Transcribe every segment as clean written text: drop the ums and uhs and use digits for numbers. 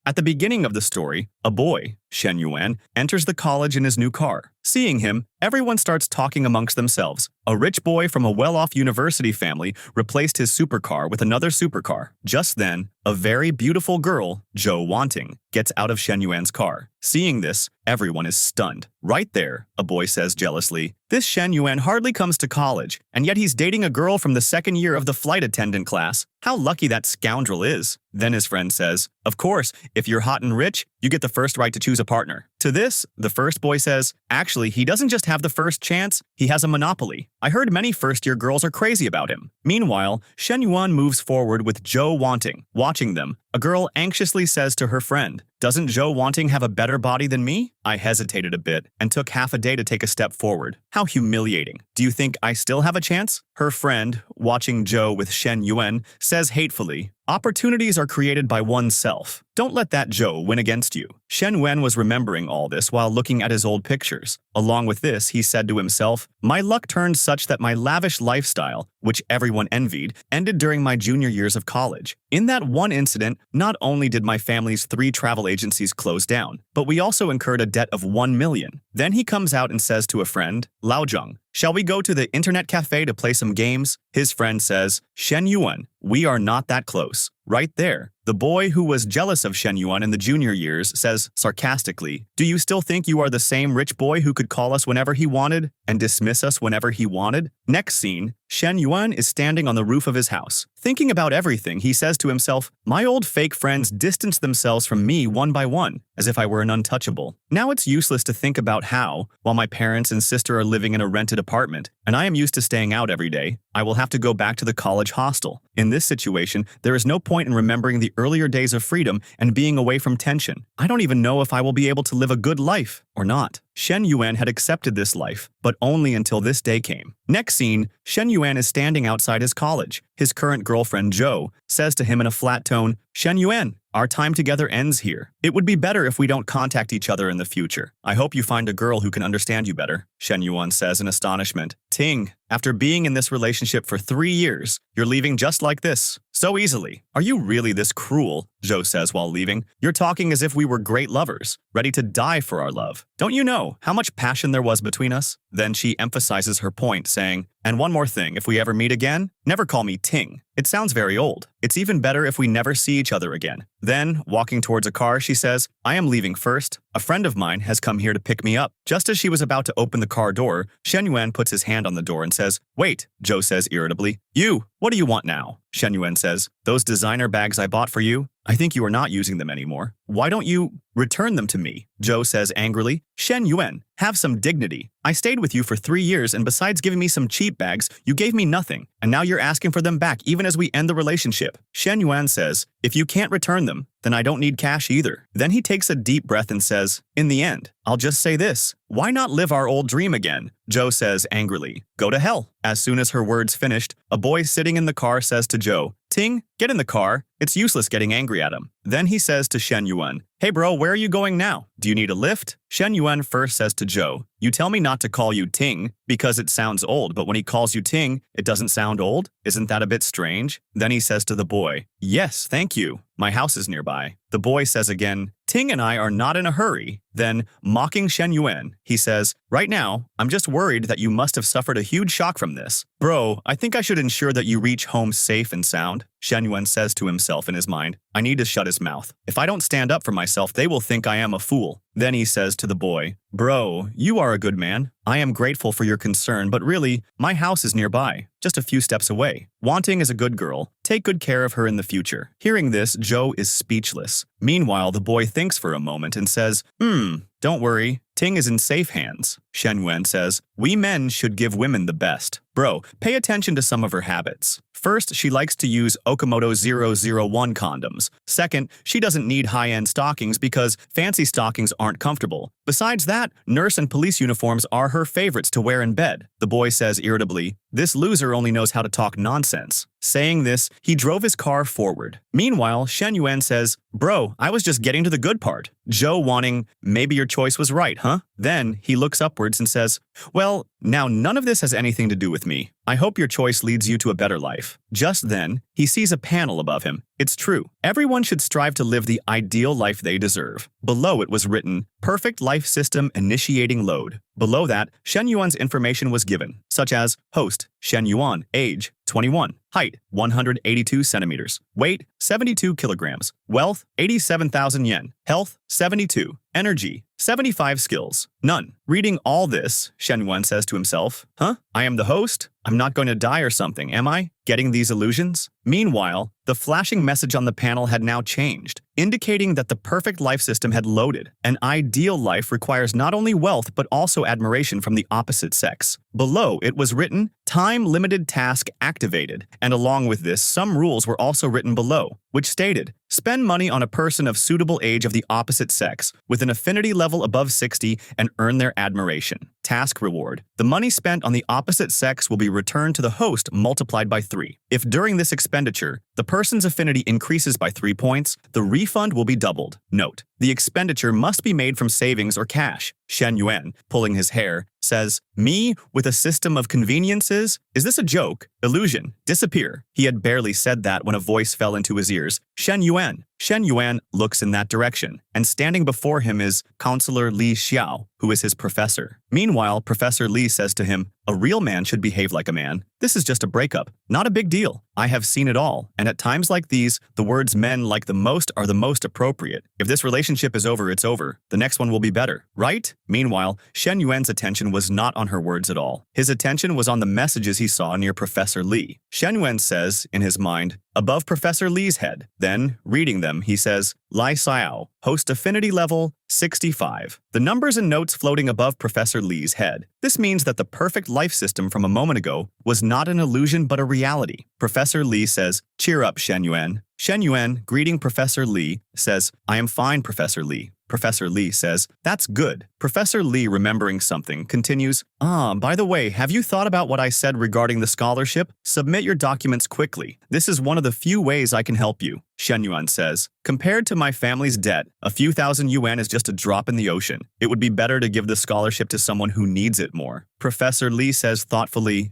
At the beginning of the story, a boy, Shen Yuan, enters the college in his new car. Seeing him, everyone starts talking amongst themselves. A rich boy from a well-off university family replaced his supercar with another supercar. Just then, a very beautiful girl, Zhou Wanting, gets out of Shen Yuan's car. Seeing this, everyone is stunned. Right there, a boy says jealously, "This Shen Yuan hardly comes to college, and yet he's dating a girl from the second year of the flight attendant class. How lucky that scoundrel is." Then his friend says, "Of course, if you're hot and rich, you get the first right to choose a partner." To this, the first boy says, "Actually, he doesn't just have the first chance, he has a monopoly. I heard many first-year girls are crazy about him." Meanwhile, Shen Yuan moves forward with Zhou Wanting. Watching them, a girl anxiously says to her friend, "Doesn't Zhou Wanting have a better body than me?" I hesitated a bit and took half a day to take a step forward. How humiliating. Do you think I still have a chance? Her friend, watching Zhou with Shen Yuan, says hatefully, "Opportunities are created by oneself. Don't let that Zhou win against you." Shen Yuan was remembering all this while looking at his old pictures. Along with this, he said to himself, "My luck turned such that my lavish lifestyle, which everyone envied, ended during my junior years of college. In that one incident, not only did my family's 3 travel agencies close down, but we also incurred a debt of 1 million. Then he comes out and says to a friend, "Lao Zheng, shall we go to the internet cafe to play some games?" His friend says, "Shen Yuan, we are not that close." Right there, the boy who was jealous of Shen Yuan in the junior years says sarcastically, "Do you still think you are the same rich boy who could call us whenever he wanted and dismiss us whenever he wanted?" Next scene, Shen Yuan is standing on the roof of his house. Thinking about everything, he says to himself, "My old fake friends distance themselves from me one by one, as if I were an untouchable. Now it's useless to think about how, while my parents and sister are living in a rented apartment, and I am used to staying out every day, I will have to go back to the college hostel. In this situation, there is no point in remembering the earlier days of freedom and being away from tension. I don't even know if I will be able to live a good life or not." Shen Yuan had accepted this life, but only until this day came. Next scene, Shen Yuan is standing outside his college. His current girlfriend, Zhou, says to him in a flat tone, "Shen Yuan, our time together ends here. It would be better if we don't contact each other in the future. I hope you find a girl who can understand you better." Shen Yuan says in astonishment, "Ting, after being in this relationship for 3 years, you're leaving just like this? So easily. Are you really this cruel?" Zhou says while leaving. "You're talking as if we were great lovers, ready to die for our love. Don't you know how much passion there was between us?" Then she emphasizes her point, saying, "And one more thing, if we ever meet again, never call me Ting. It sounds very old. It's even better if we never see each other again." Then, walking towards a car, she says, "I am leaving first. A friend of mine has come here to pick me up." Just as she was about to open the car door, Shen Yuan puts his hand on the door and says, "Wait," Zhou says irritably. "You, what do you want now?" Shen Yuan says, "Those designer bags I bought for you, I think you are not using them anymore. Why don't you return them to me?" Zhou says angrily. "Shen Yuan, have some dignity. I stayed with you for 3 years, and besides giving me some cheap bags, you gave me nothing, and now you're asking for them back even as we end the relationship." Shen Yuan says, "If you can't return them, then I don't need cash either." Then he takes a deep breath and says, "In the end, I'll just say this. Why not live our old dream again?" Zhou says angrily, "Go to hell." As soon as her words finished, a boy sitting in the car says to Zhou, "Ting, get in the car. It's useless getting angry at him." Then he says to Shen Yuan, "Hey bro, where are you going now? Do you need a lift?" Shen Yuan first says to Zhou, "You tell me not to call you Ting because it sounds old, but when he calls you Ting, it doesn't sound old? Isn't that a bit strange?" Then he says to the boy, "Yes, thank you. My house is nearby." The boy says again, "Ting and I are not in a hurry." Then, mocking Shen Yuan, he says, "Right now, I'm just worried that you must have suffered a huge shock from this. Bro, I think I should ensure that you reach home safe and sound." Shen Yuan says to himself in his mind, "I need to shut his mouth. If I don't stand up for myself, they will think I am a fool." Then he says to the boy, "Bro, you are a good man. I am grateful for your concern, but really, my house is nearby, just a few steps away. Wanting is a good girl. Take good care of her in the future." Hearing this, Zhou is speechless. Meanwhile, the boy thinks for a moment and says, "Don't worry. Ting is in safe hands." Shen Yuan says, "We men should give women the best. Bro, pay attention to some of her habits. First, she likes to use Okamoto 001 condoms. Second, she doesn't need high-end stockings because fancy stockings aren't comfortable. Besides that, nurse and police uniforms are her favorites to wear in bed." The boy says irritably, "This loser only knows how to talk nonsense." Saying this, he drove his car forward. Meanwhile, Shen Yuan says, "Bro, I was just getting to the good part." Zhou wanting, "Maybe your choice was right, huh?" Then he looks upwards and says, "Well, now none of this has anything to do with with me. I hope your choice leads you to a better life. Just then, he sees a panel above him. It's true. Everyone should strive to live the ideal life they deserve. Below it was written, Perfect Life System Initiating Load. Below that, Shen Yuan's information was given, such as host, Shen Yuan, age, 21, height, 182 centimeters, weight, 72 kilograms, wealth, 87,000 yen, health, 72, energy, 75 skills, none. Reading all this, Shen Yuan says to himself, Huh? I am the host? I'm not going to die or something, am I? Getting these illusions? Meanwhile, the flashing message on the panel had now changed, indicating that the perfect life system had loaded. An ideal life requires not only wealth but also admiration from the opposite sex. Below, it was written, Time-limited task activated, and along with this, some rules were also written below, which stated, Spend money on a person of suitable age of the opposite sex, with an affinity level above 60 and earn their admiration. Task reward. The money spent on the opposite sex will be returned to the host multiplied by 3. If during this expenditure, the person's affinity increases by 3 points, the refund will be doubled. Note, the expenditure must be made from savings or cash. Shen Yuan, pulling his hair, says, Me, with a system of conveniences? Is this a joke? Illusion. Disappear. He had barely said that when a voice fell into his ears. Shen Yuan. Shen Yuan looks in that direction, and standing before him is Counselor Li Xiao, who is his professor. Meanwhile, Professor Li says to him, A real man should behave like a man. This is just a breakup. Not a big deal. I have seen it all, and at times like these, the words men like the most are the most appropriate. If this relationship is over, it's over. The next one will be better, right? Meanwhile, Shen Yuan's attention was not on her words at all. His attention was on the messages he saw near Professor Li. Shen Yuan says, in his mind, above Professor Li's head. Then, reading them, he says, Lai Xiao, host affinity level 65. The numbers and notes floating above Professor Li's head. This means that the perfect life system from a moment ago was not an illusion but a reality. Professor Li says, Cheer up, Shen Yuan. Shen Yuan, greeting Professor Li, says, I am fine, Professor Li. Professor Li says, That's good. Professor Li, remembering something, continues, by the way, have you thought about what I said regarding the scholarship? Submit your documents quickly. This is one of the few ways I can help you. Shen Yuan says, Compared to my family's debt, a few thousand yuan is just a drop in the ocean. It would be better to give the scholarship to someone who needs it more. Professor Li says thoughtfully,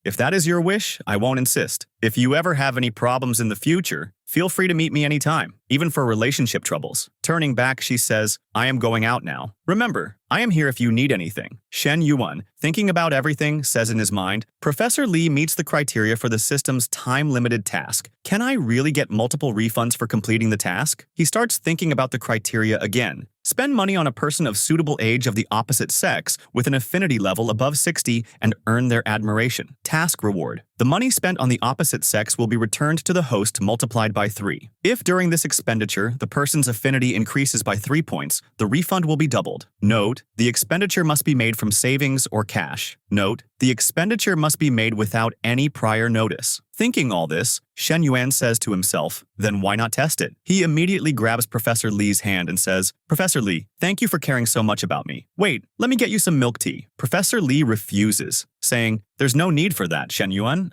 If that is your wish, I won't insist. If you ever have any problems in the future, feel free to meet me anytime, even for relationship troubles. Turning back, she says, I am going out now. Remember, I am here if you need anything. Shen Yuan, thinking about everything, says in his mind, Professor Li meets the criteria for the system's time-limited task. Can I really get multiple refunds for completing the task? He starts thinking about the criteria again. Spend money on a person of suitable age of the opposite sex with an affinity level above 60 and earn their admiration. Task reward. The money spent on the opposite sex will be returned to the host multiplied by 3. If during this expenditure the person's affinity increases by 3 points, the refund will be doubled. Note, the expenditure must be made from savings or cash. Note, the expenditure must be made without any prior notice. Thinking all this, Shen Yuan says to himself, then why not test it? He immediately grabs Professor Li's hand and says, Professor Li, thank you for caring so much about me. Wait, let me get you some milk tea. Professor Li refuses, saying, There's no need for that, Shen Yuan.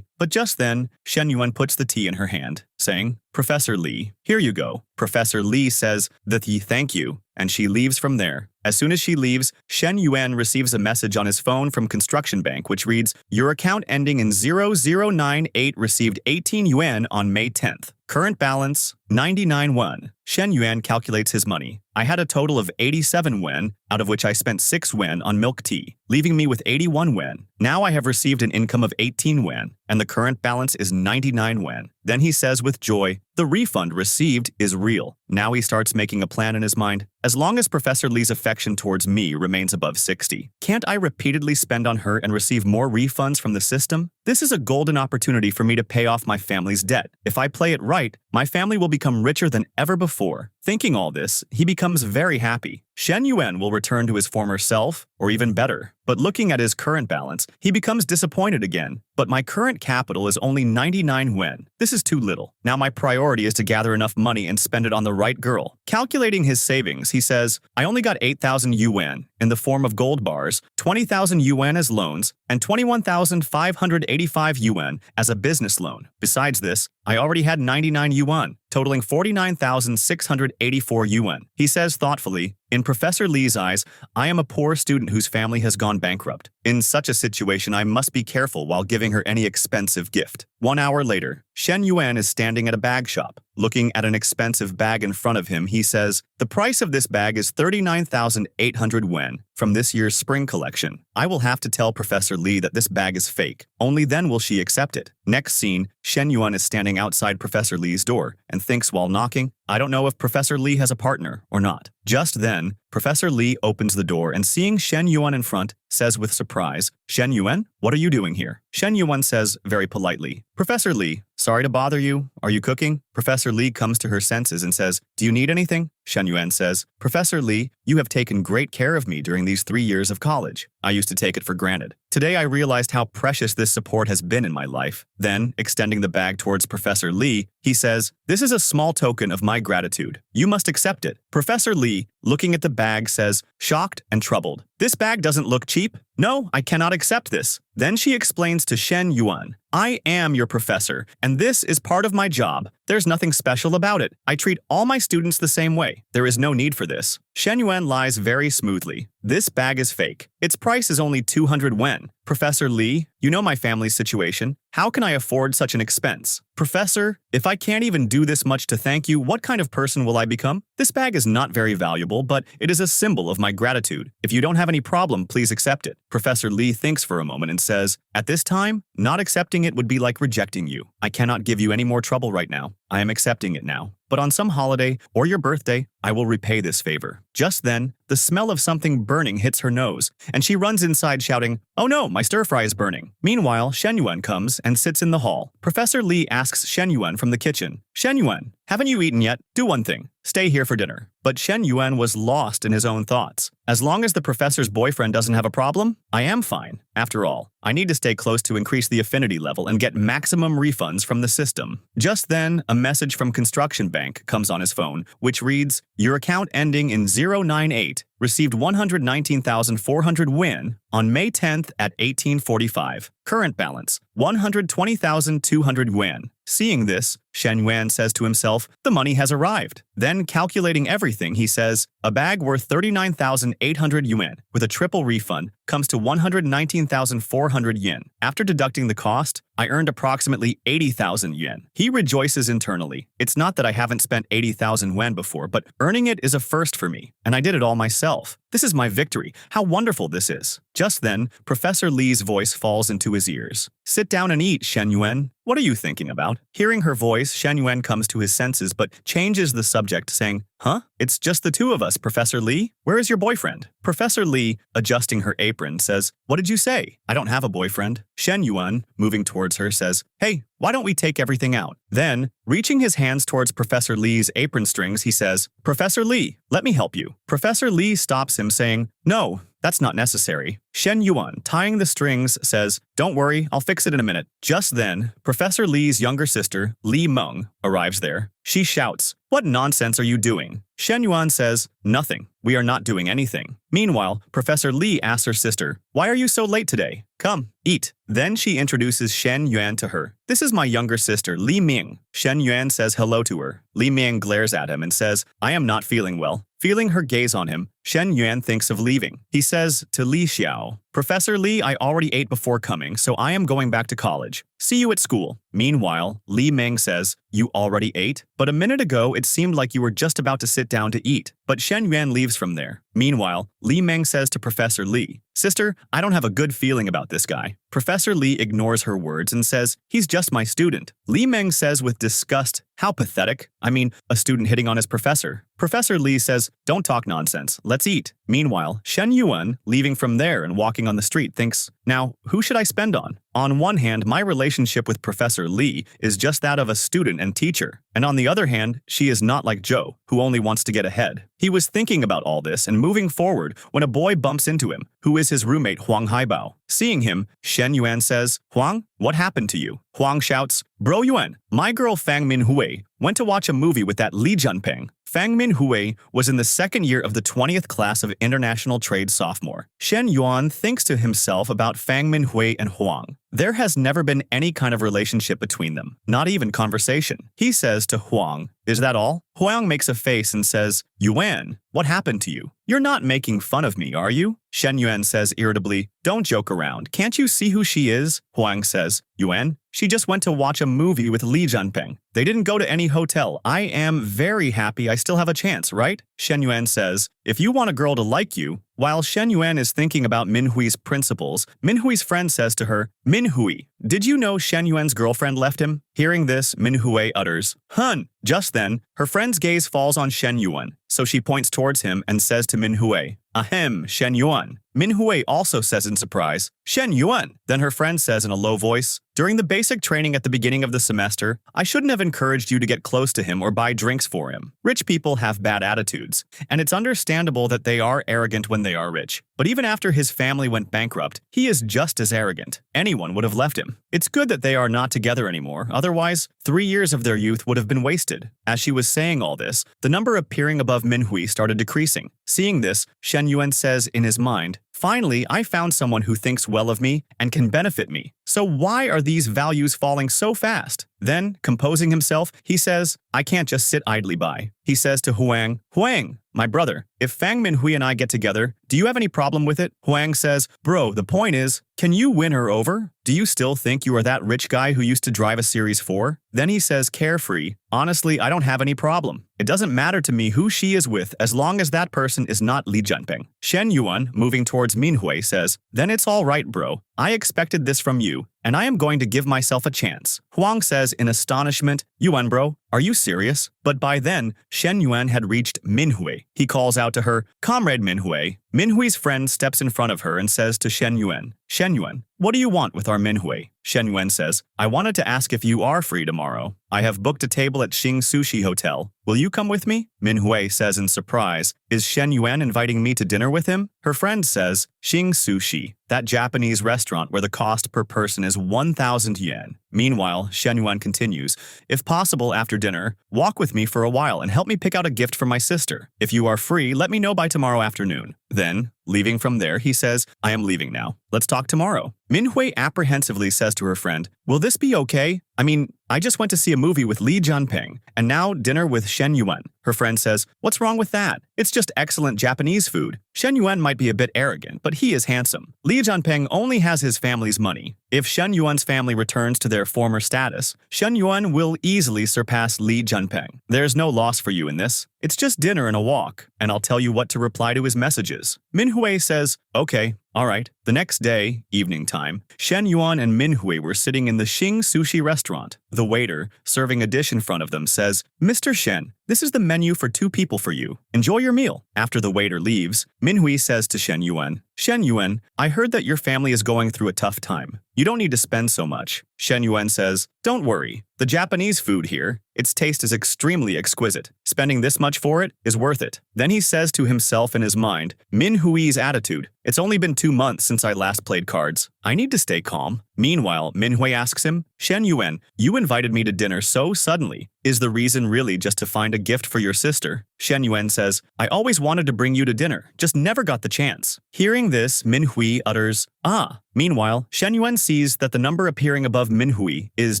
But just then, Shen Yuan puts the tea in her hand, saying, Professor Li, here you go. Professor Li says that he thank you, and she leaves from there. As soon as she leaves, Shen Yuan receives a message on his phone from Construction Bank which reads, Your account ending in 0098 received 18 yuan on May 10th. Current balance, 99 yuan. Shen Yuan calculates his money. I had a total of 87 yuan, out of which I spent 6 yuan on milk tea, leaving me with 81 yuan. Now I have received an income of 18 yuan, and the current balance is 99 yuan. Then he says with joy, the refund received is real. Now he starts making a plan in his mind. As long as Professor Li's affection towards me remains above 60, can't I repeatedly spend on her and receive more refunds from the system? This is a golden opportunity for me to pay off my family's debt. If I play it right, my family will become richer than ever before. Thinking all this, he becomes very happy. Shen Yuan will return to his former self, or even better. But looking at his current balance, he becomes disappointed again. But my current capital is only 99 yuan. This is too little. Now my priority is to gather enough money and spend it on the right girl. Calculating his savings, he says, I only got 8,000 yuan. in the form of gold bars, 20,000 yuan as loans, and 21,585 yuan as a business loan. Besides this, I already had 99 yuan, totaling 49,684 yuan. He says thoughtfully, in Professor Lee's eyes, I am a poor student whose family has gone bankrupt. In such a situation, I must be careful while giving her any expensive gift. 1 hour later, Shen Yuan is standing at a bag shop. Looking at an expensive bag in front of him, he says, the price of this bag is 39,800 yuan from this year's spring collection. I will have to tell Professor Lee that this bag is fake. Only then will she accept it. Next scene, Shen Yuan is standing outside Professor Lee's door and thinks while knocking, I don't know if Professor Lee has a partner or not. Just then, Professor Lee opens the door and seeing Shen Yuan in front, says with surprise, Shen Yuan, what are you doing here? Shen Yuan says very politely, Professor Lee, sorry to bother you. Are you cooking? Professor Lee comes to her senses and says, do you need anything? Shen Yuan says, Professor Lee, you have taken great care of me during these 3 years of college. I used to take it for granted. Today I realized how precious this support has been in my life. Then, extending the bag towards Professor Lee, he says, this is a small token of my gratitude. You must accept it. Professor Lee, looking at the bag, says, shocked and troubled, this bag doesn't look cheap. No, I cannot accept this. Then she explains to Shen Yuan, I am your professor, and this is part of my job. There's nothing special about it. I treat all my students the same way. There is no need for this. Shen Yuan lies very smoothly. This bag is fake. Its price is only 200 yuan. Professor Lee, you know my family's situation. How can I afford such an expense? Professor, if I can't even do this much to thank you, what kind of person will I become? This bag is not very valuable, but it is a symbol of my gratitude. If you don't have any problem, please accept it. Professor Lee thinks for a moment and says, at this time, not accepting it would be like rejecting you. I cannot give you any more trouble right now. I am accepting it now. But on some holiday or your birthday, I will repay this favor. Just then, the smell of something burning hits her nose, and she runs inside shouting, oh no, my stir-fry is burning. Meanwhile, Shen Yuan comes and sits in the hall. Professor Lee asks Shen Yuan from the kitchen, Shen Yuan, haven't you eaten yet? Do one thing. Stay here for dinner. But Shen Yuan was lost in his own thoughts. As long as the professor's boyfriend doesn't have a problem, I am fine. After all, I need to stay close to increase the affinity level and get maximum refunds from the system. Just then, a message from Construction Bank comes on his phone, which reads, your account ending in 098 received 119,400 yuan on May 10th at 1845. Current balance, 120,200 yuan. Seeing this, Shen Yuan says to himself, the money has arrived. Then, calculating everything, he says, a bag worth 39,800 yuan with a triple refund comes to 119,400 yen. After deducting the cost, I earned approximately 80,000 yen. He rejoices internally. It's not that I haven't spent 80,000 yuan before, but earning it is a first for me, and I did it all myself. This is my victory. How wonderful this is. Just then, Professor Lee's voice falls into his ears. Sit down and eat, Shen Yuan. What are you thinking about? Hearing her voice, Shen Yuan comes to his senses but changes the subject, saying, huh? It's just the two of us, Professor Lee. Where is your boyfriend? Professor Lee, adjusting her apron, says, what did you say? I don't have a boyfriend. Shen Yuan, moving towards her, says, hey, why don't we take everything out? Then, reaching his hands towards Professor Lee's apron strings, he says, Professor Lee, let me help you. Professor Lee stops him, saying, no, that's not necessary. Shen Yuan, tying the strings, says, don't worry, I'll fix it in a minute. Just then, Professor Lee's younger sister, Li Meng, arrives there. She shouts, what nonsense are you doing? Shen Yuan says, nothing. We are not doing anything. Meanwhile, Professor Lee asks her sister, why are you so late today? Come, eat. Then she introduces Shen Yuan to her. This is my younger sister, Li Ming. Shen Yuan says hello to her. Li Ming glares at him and says, I am not feeling well. Feeling her gaze on him, Shen Yuan thinks of leaving. He says to Li Xiao, Professor Lee, I already ate before coming, so I am going back to college. See you at school. Meanwhile, Li Ming says, you already ate? But a minute ago, it seemed like you were just about to sit down to eat. But Shen Yuan leaves from there. Meanwhile, Li Ming says to Professor Lee, sister, I don't have a good feeling about this guy. Professor Lee ignores her words and says, he's just my student. Li Ming says with disgust, how pathetic. I mean, a student hitting on his professor. Professor Lee says, don't talk nonsense, let's eat. Meanwhile, Shen Yuan, leaving from there and walking on the street, thinks, now, who should I spend on? On one hand, my relationship with Professor Lee is just that of a student and teacher. And on the other hand, she is not like Joe, who only wants to get ahead. He was thinking about all this and moving forward when a boy bumps into him, who is his roommate Huang Haibao. Seeing him, Shen Yuan says, Huang, what happened to you? Huang shouts, Bro Yuan, my girl Fang Minhui went to watch a movie with that Li Junpeng. Fang Minhui was in the second year of the 20th class of International Trade sophomore. Shen Yuan thinks to himself about Fang Minhui and Huang. There has never been any kind of relationship between them, not even conversation. He says to Huang, "Is that all?" Huang makes a face and says, "Yuan, what happened to you? You're not making fun of me, are you?" Shen Yuan says irritably, "Don't joke around. Can't you see who she is?" Huang says, "Yuan, she just went to watch a movie with Li Junpeng. They didn't go to any hotel. I am very happy I still have a chance, right?" Shen Yuan says, "If you want a girl to like you." While Shen Yuan is thinking about Minhui's principles, Minhui's friend says to her, "Minhui, did you know Shen Yuan's girlfriend left him?" Hearing this, Minhui utters, "Hun!" Just then, her friend's gaze falls on Shen Yuan, so she points towards him and says to Minhui, "Ahem, Shen Yuan." Minhui also says in surprise, "Shen Yuan." Then her friend says in a low voice, "During the basic training at the beginning of the semester, I shouldn't have encouraged you to get close to him or buy drinks for him. Rich people have bad attitudes, and it's understandable that they are arrogant when they are rich. But even after his family went bankrupt, he is just as arrogant. Anyone would have left him. It's good that they are not together anymore, otherwise 3 years of their youth would have been wasted." As she was saying all this, the number appearing above Minhui started decreasing. Seeing this, Shen Yuan says in his mind, "Finally, I found someone who thinks well of me and can benefit me. So why are these values falling so fast?" Then, composing himself, he says, "I can't just sit idly by." He says to Huang, "Huang, my brother, if Fang Minhui and I get together, do you have any problem with it?" Huang says, "Bro, the point is, can you win her over? Do you still think you are that rich guy who used to drive a Series 4? Then he says carefree, "Honestly, I don't have any problem. It doesn't matter to me who she is with as long as that person is not Li Junpeng." Shen Yuan, moving towards Minhui, says, "Then it's all right, bro. I expected this from you, and I am going to give myself a chance." Huang says in astonishment, "Yuan, bro, are you serious?" But by then, Shen Yuan had reached Minhui. He calls out to her, "Comrade Minhui." Minhui's friend steps in front of her and says to Shen Yuan, "Shen Yuan, what do you want with our Minhui?" Shen Yuan says, "I wanted to ask if you are free tomorrow. I have booked a table at Xing Sushi Hotel. Will you come with me?" Minhui says in surprise, "Is Shen Yuan inviting me to dinner with him?" Her friend says, "Xing Sushi, that Japanese restaurant where the cost per person is 1,000 yen. Meanwhile, Shen Yuan continues, "If possible after dinner, walk with me for a while and help me pick out a gift for my sister. If you are free, let me know by tomorrow afternoon." Then, leaving from there, he says, "I am leaving now. Let's talk tomorrow." Minhui apprehensively says to her friend, "Will this be okay? I mean, I just went to see a movie with Li Junpeng, and now dinner with Shen Yuan." Her friend says, "What's wrong with that? It's just excellent Japanese food. Shen Yuan might be a bit arrogant, but he is handsome. Li Junpeng only has his family's money. If Shen Yuan's family returns to their former status, Shen Yuan will easily surpass Li Junpeng. There's no loss for you in this. It's just dinner and a walk, and I'll tell you what to reply to his messages." Minhui says, "Okay, all right." The next day, evening time, Shen Yuan and Minhui were sitting in the Xing Sushi restaurant. The waiter, serving a dish in front of them, says, "Mr. Shen, this is the menu for 2 people for you. Enjoy your meal." After the waiter leaves, Minhui says to Shen Yuan, "Shen Yuan, I heard that your family is going through a tough time. You don't need to spend so much." Shen Yuan says, "Don't worry. The Japanese food here, its taste is extremely exquisite. Spending this much for it is worth it." Then he says to himself in his mind, Minhui's attitude, "It's only been 2 months since I last played cards. I need to stay calm." Meanwhile, Minhui asks him, "Shen Yuan, you invited me to dinner so suddenly. Is the reason really just to find a gift for your sister?" Shen Yuan says, "I always wanted to bring you to dinner, just never got the chance." Hearing this, Minhui utters, "Ah." Meanwhile, Shen Yuan sees that the number appearing above Minhui is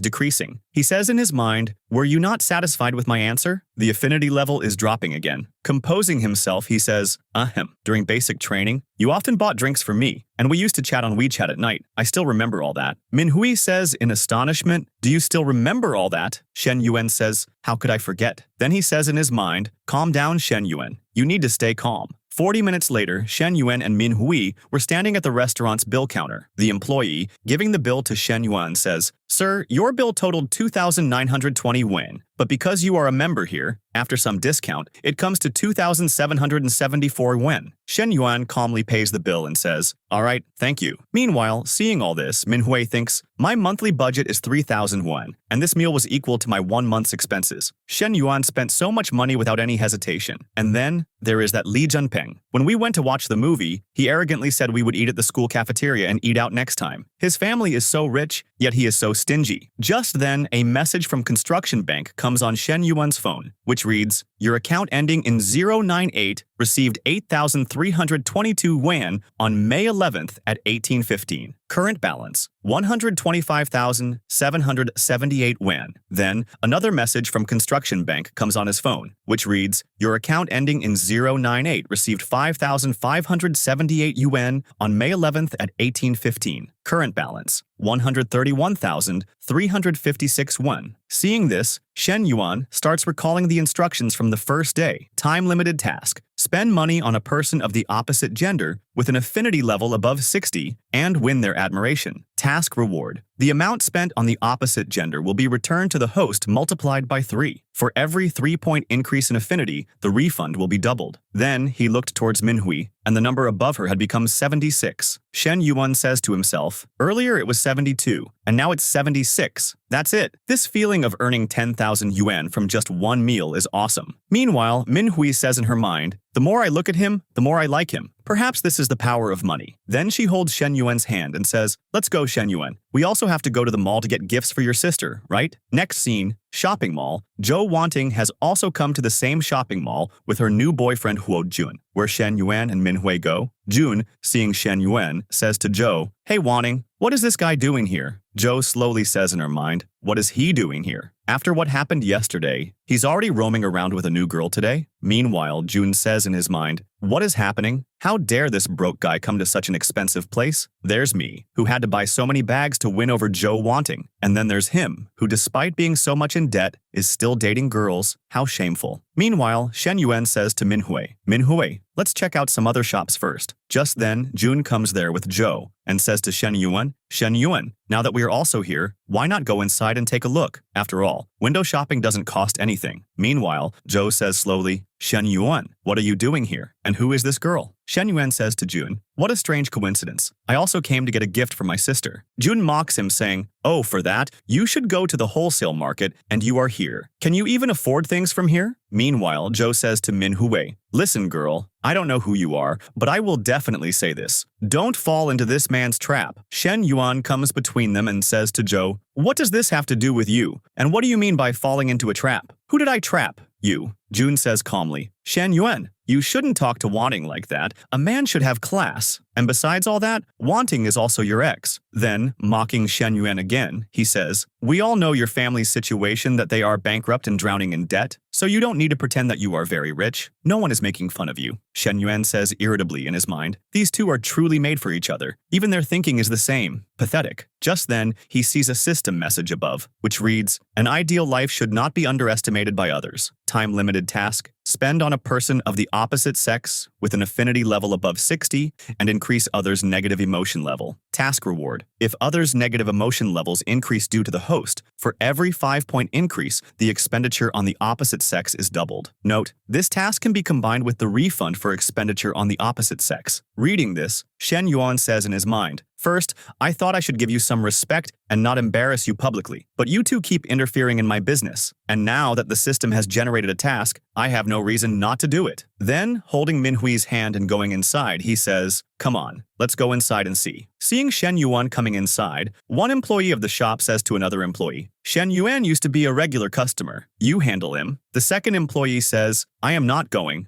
decreasing. He says in his mind, "Were you not satisfied with my answer? The affinity level is dropping again." Composing himself, he says, "Ahem. During basic training, you often bought drinks for me, and we used to chat on WeChat at night. I still remember all that." Minhui says in astonishment, "Do you still remember all that?" Shen Yuan says, "How could I forget?" Then he says in his mind, "Calm down, Shen Yuan. You need to stay calm." 40 minutes later, Shen Yuan and Minhui were standing at the restaurant's bill counter. The employee, giving the bill to Shen Yuan, says, "Sir, your bill totaled 2,920 yen, but because you are a member here, after some discount, it comes to 2,774 yen." Shen Yuan calmly pays the bill and says, "All right, thank you." Meanwhile, seeing all this, Minhui thinks, "My monthly budget is 3,000 won, and this meal was equal to my 1 month's expenses." Shen Yuan spent so much money without any hesitation. And then, there is that Li Junpeng. When we went to watch the movie, he arrogantly said we would eat at the school cafeteria and eat out next time. His family is so rich, yet he is so stingy. Just then, a message from Construction Bank comes on Shen Yuan's phone, which reads, "Your account ending in 098 received 8,322 yuan on May 11th at 18:15. Current balance, 125,778 yuan." Then, another message from Construction Bank comes on his phone, which reads, "Your account ending in 098 received 5,578 yuan on May 11th at 18:15. Current balance, 131,356 yuan." Seeing this, Shen Yuan starts recalling the instructions from the first day. Time-limited task. Spend money on a person of the opposite gender with an affinity level above 60 and win their admiration. Task reward. The amount spent on the opposite gender will be returned to the host multiplied by 3. For every 3-point increase in affinity, the refund will be doubled. Then he looked towards Manhwa, and the number above her had become 76. Shen Yuan says to himself, "Earlier it was 72, and now it's 76. That's it." This feeling of earning 10,000 yuan from just one meal is awesome. Meanwhile, Manhwa says in her mind, "The more I look at him, the more I like him. Perhaps this is the power of money." Then she holds Shen Yuan's hand and says, "Let's go, Shen Yuan. We also have to go to the mall to get gifts for your sister, right?" Next scene, shopping mall. Zhou Wanting has also come to the same shopping mall with her new boyfriend Huo Jun, where Shen Yuan and Manhwa go. Jun, seeing Shen Yuan, says to Zhou, "Hey Wanting, what is this guy doing here?" Zhou slowly says in her mind, "What is he doing here? After what happened yesterday, he's already roaming around with a new girl today?" Meanwhile, Jun says in his mind, "What is happening? How dare this broke guy come to such an expensive place? There's me, who had to buy so many bags to win over Zhou Wanting. And then there's him, who despite being so much in debt, is still dating girls. How shameful." Meanwhile, Shen Yuan says to Manhwa, "Manhwa, let's check out some other shops first." Just then, Jun comes there with Zhou and says to Shen Yuan, "Shen Yuan, now that we are also here, why not go inside and take a look? After all, window shopping doesn't cost anything." Meanwhile, Zhou says slowly, "Shen Yuan, what are you doing here? And who is this girl?" Shen Yuan says to Jun, "What a strange coincidence. I also came to get a gift for my sister." Jun mocks him, saying, "Oh, for that, you should go to the wholesale market, and you are here. Can you even afford things from here?" Meanwhile, Zhou says to Manhwa, "Listen, girl, I don't know who you are, but I will definitely say this. Don't fall into this man's trap." Shen Yuan comes between them and says to Zhou, "What does this have to do with you? And what do you mean by falling into a trap? Who did I trap? You." Jun says calmly, "Shen Yuan, you shouldn't talk to Wanting like that. A man should have class. And besides all that, Wanting is also your ex." Then, mocking Shen Yuan again, he says, "We all know your family's situation, that they are bankrupt and drowning in debt, so you don't need to pretend that you are very rich. No one is making fun of you." Shen Yuan says irritably in his mind, "These two are truly made for each other. Even their thinking is the same. Pathetic." Just then, he sees a system message above, which reads, "An ideal life should not be underestimated by others. Time-limited task. Spend on a person of the opposite sex with an affinity level above 60 and increase others' negative emotion level. Task reward. If others' negative emotion levels increase due to the host, for every 5-point increase, the expenditure on the opposite sex is doubled." Note, this task can be combined with the refund for expenditure on the opposite sex. Reading this, Shen Yuan says in his mind, "First, I thought I should give you some respect and not embarrass you publicly, but you two keep interfering in my business. And now that the system has generated a task, I have no reason not to do it." Then, holding Manhwa's hand and going inside, he says, "Come on, let's go inside and see." Seeing Shen Yuan coming inside, one employee of the shop says to another employee, "Shen Yuan used to be a regular customer. You handle him." The second employee says, "I am not going.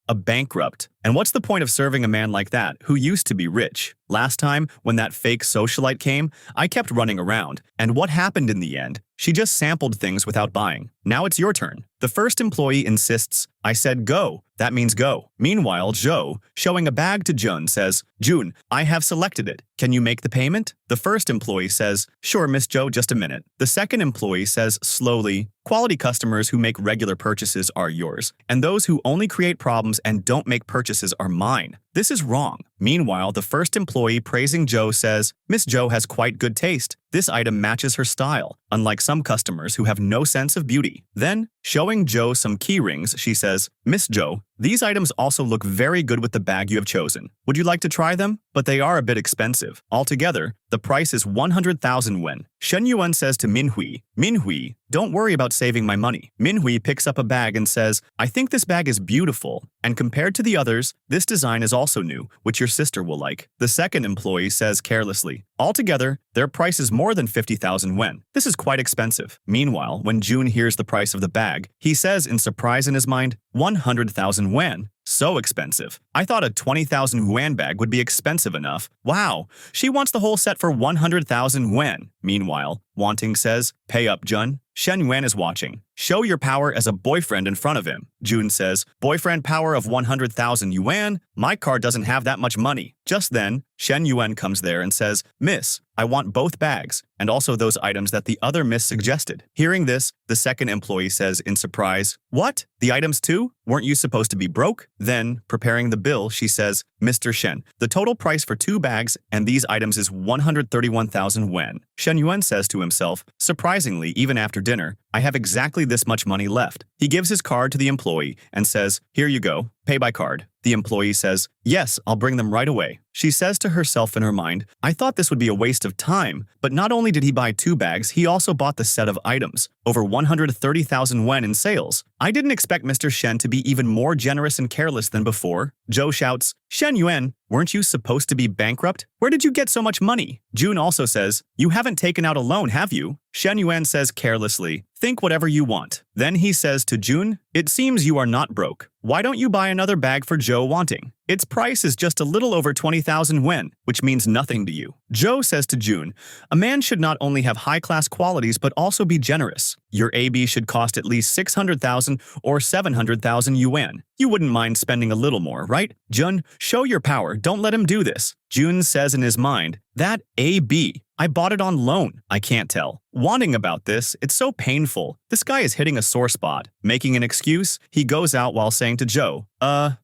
A bankrupt. And what's the point of serving a man like that, who used to be rich? Last time, when that fake socialite came, I kept running around. And what happened in the end? She just sampled things without buying. Now it's your turn." The first employee insists, "I said go. That means go." Meanwhile, Zhou, showing a bag to Jun, says, "Jun, I have selected it. Can you make the payment?" The first employee says, "Sure, Miss Zhou, just a minute." The second employee says slowly, "Quality customers who make regular purchases are yours, and those who only create problems and don't make purchases are mine. This is wrong." Meanwhile, the first employee praising Zhou says, "Miss Zhou has quite good taste. This item matches her style, unlike some customers who have no sense of beauty." Then, showing Zhou some key rings, she says, "Miss Zhou, these items also look very good with the bag you have chosen. Would you like to try them?" but they are a bit expensive. Altogether, the price is 100,000 wen. Shen Yuan says to Minhui, Minhui, don't worry about saving my money. Minhui picks up a bag and says, I think this bag is beautiful, and compared to the others, this design is also new, which your sister will like. The second employee says carelessly, altogether, their price is more than 50,000 wen. This is quite expensive. Meanwhile, when June hears the price of the bag, he says in surprise in his mind, 100,000 wen. So expensive. I thought a 20,000 yuan bag would be expensive enough. Wow, she wants the whole set for 100,000 yuan. Meanwhile, Wanting says, pay up, Jun. Shen Yuan is watching. Show your power as a boyfriend in front of him. June says, boyfriend power of 100,000 yuan? My car doesn't have that much money. Just then, Shen Yuan comes there and says, Miss, I want both bags, and also those items that the other miss suggested. Hearing this, the second employee says in surprise, what? The items too? Weren't you supposed to be broke? Then, preparing the bill, she says, Mr. Shen, the total price for 2 bags and these items is 131,000 wen. Shen Yuan says to himself, surprisingly, even after dinner, I have exactly this much money left. He gives his card to the employee and says, here you go, pay by card. The employee says, yes, I'll bring them right away. She says to herself in her mind, I thought this would be a waste of time, but not only did he buy 2 bags, he also bought the set of items, over 130,000 wen in sales. I didn't expect Mr. Shen to be even more generous and careless than before. Zhou shouts, Shen Yuan, weren't you supposed to be bankrupt? Where did you get so much money? June also says, you haven't taken out a loan, have you? Shen Yuan says carelessly, think whatever you want. Then he says to June, it seems you are not broke. Why don't you buy another bag for Zhou Wanting? Its price is just a little over 20,000 wen, which means nothing to you. Zhou says to June, a man should not only have high-class qualities but also be generous. Your AB should cost at least 600,000 or 700,000 yuan. You wouldn't mind spending a little more, right? Jun, show your power, don't let him do this. Jun says in his mind, that AB, I bought it on loan. I can't tell. Wanting about this, it's so painful. This guy is hitting a sore spot. Making an excuse, he goes out while saying to Zhou,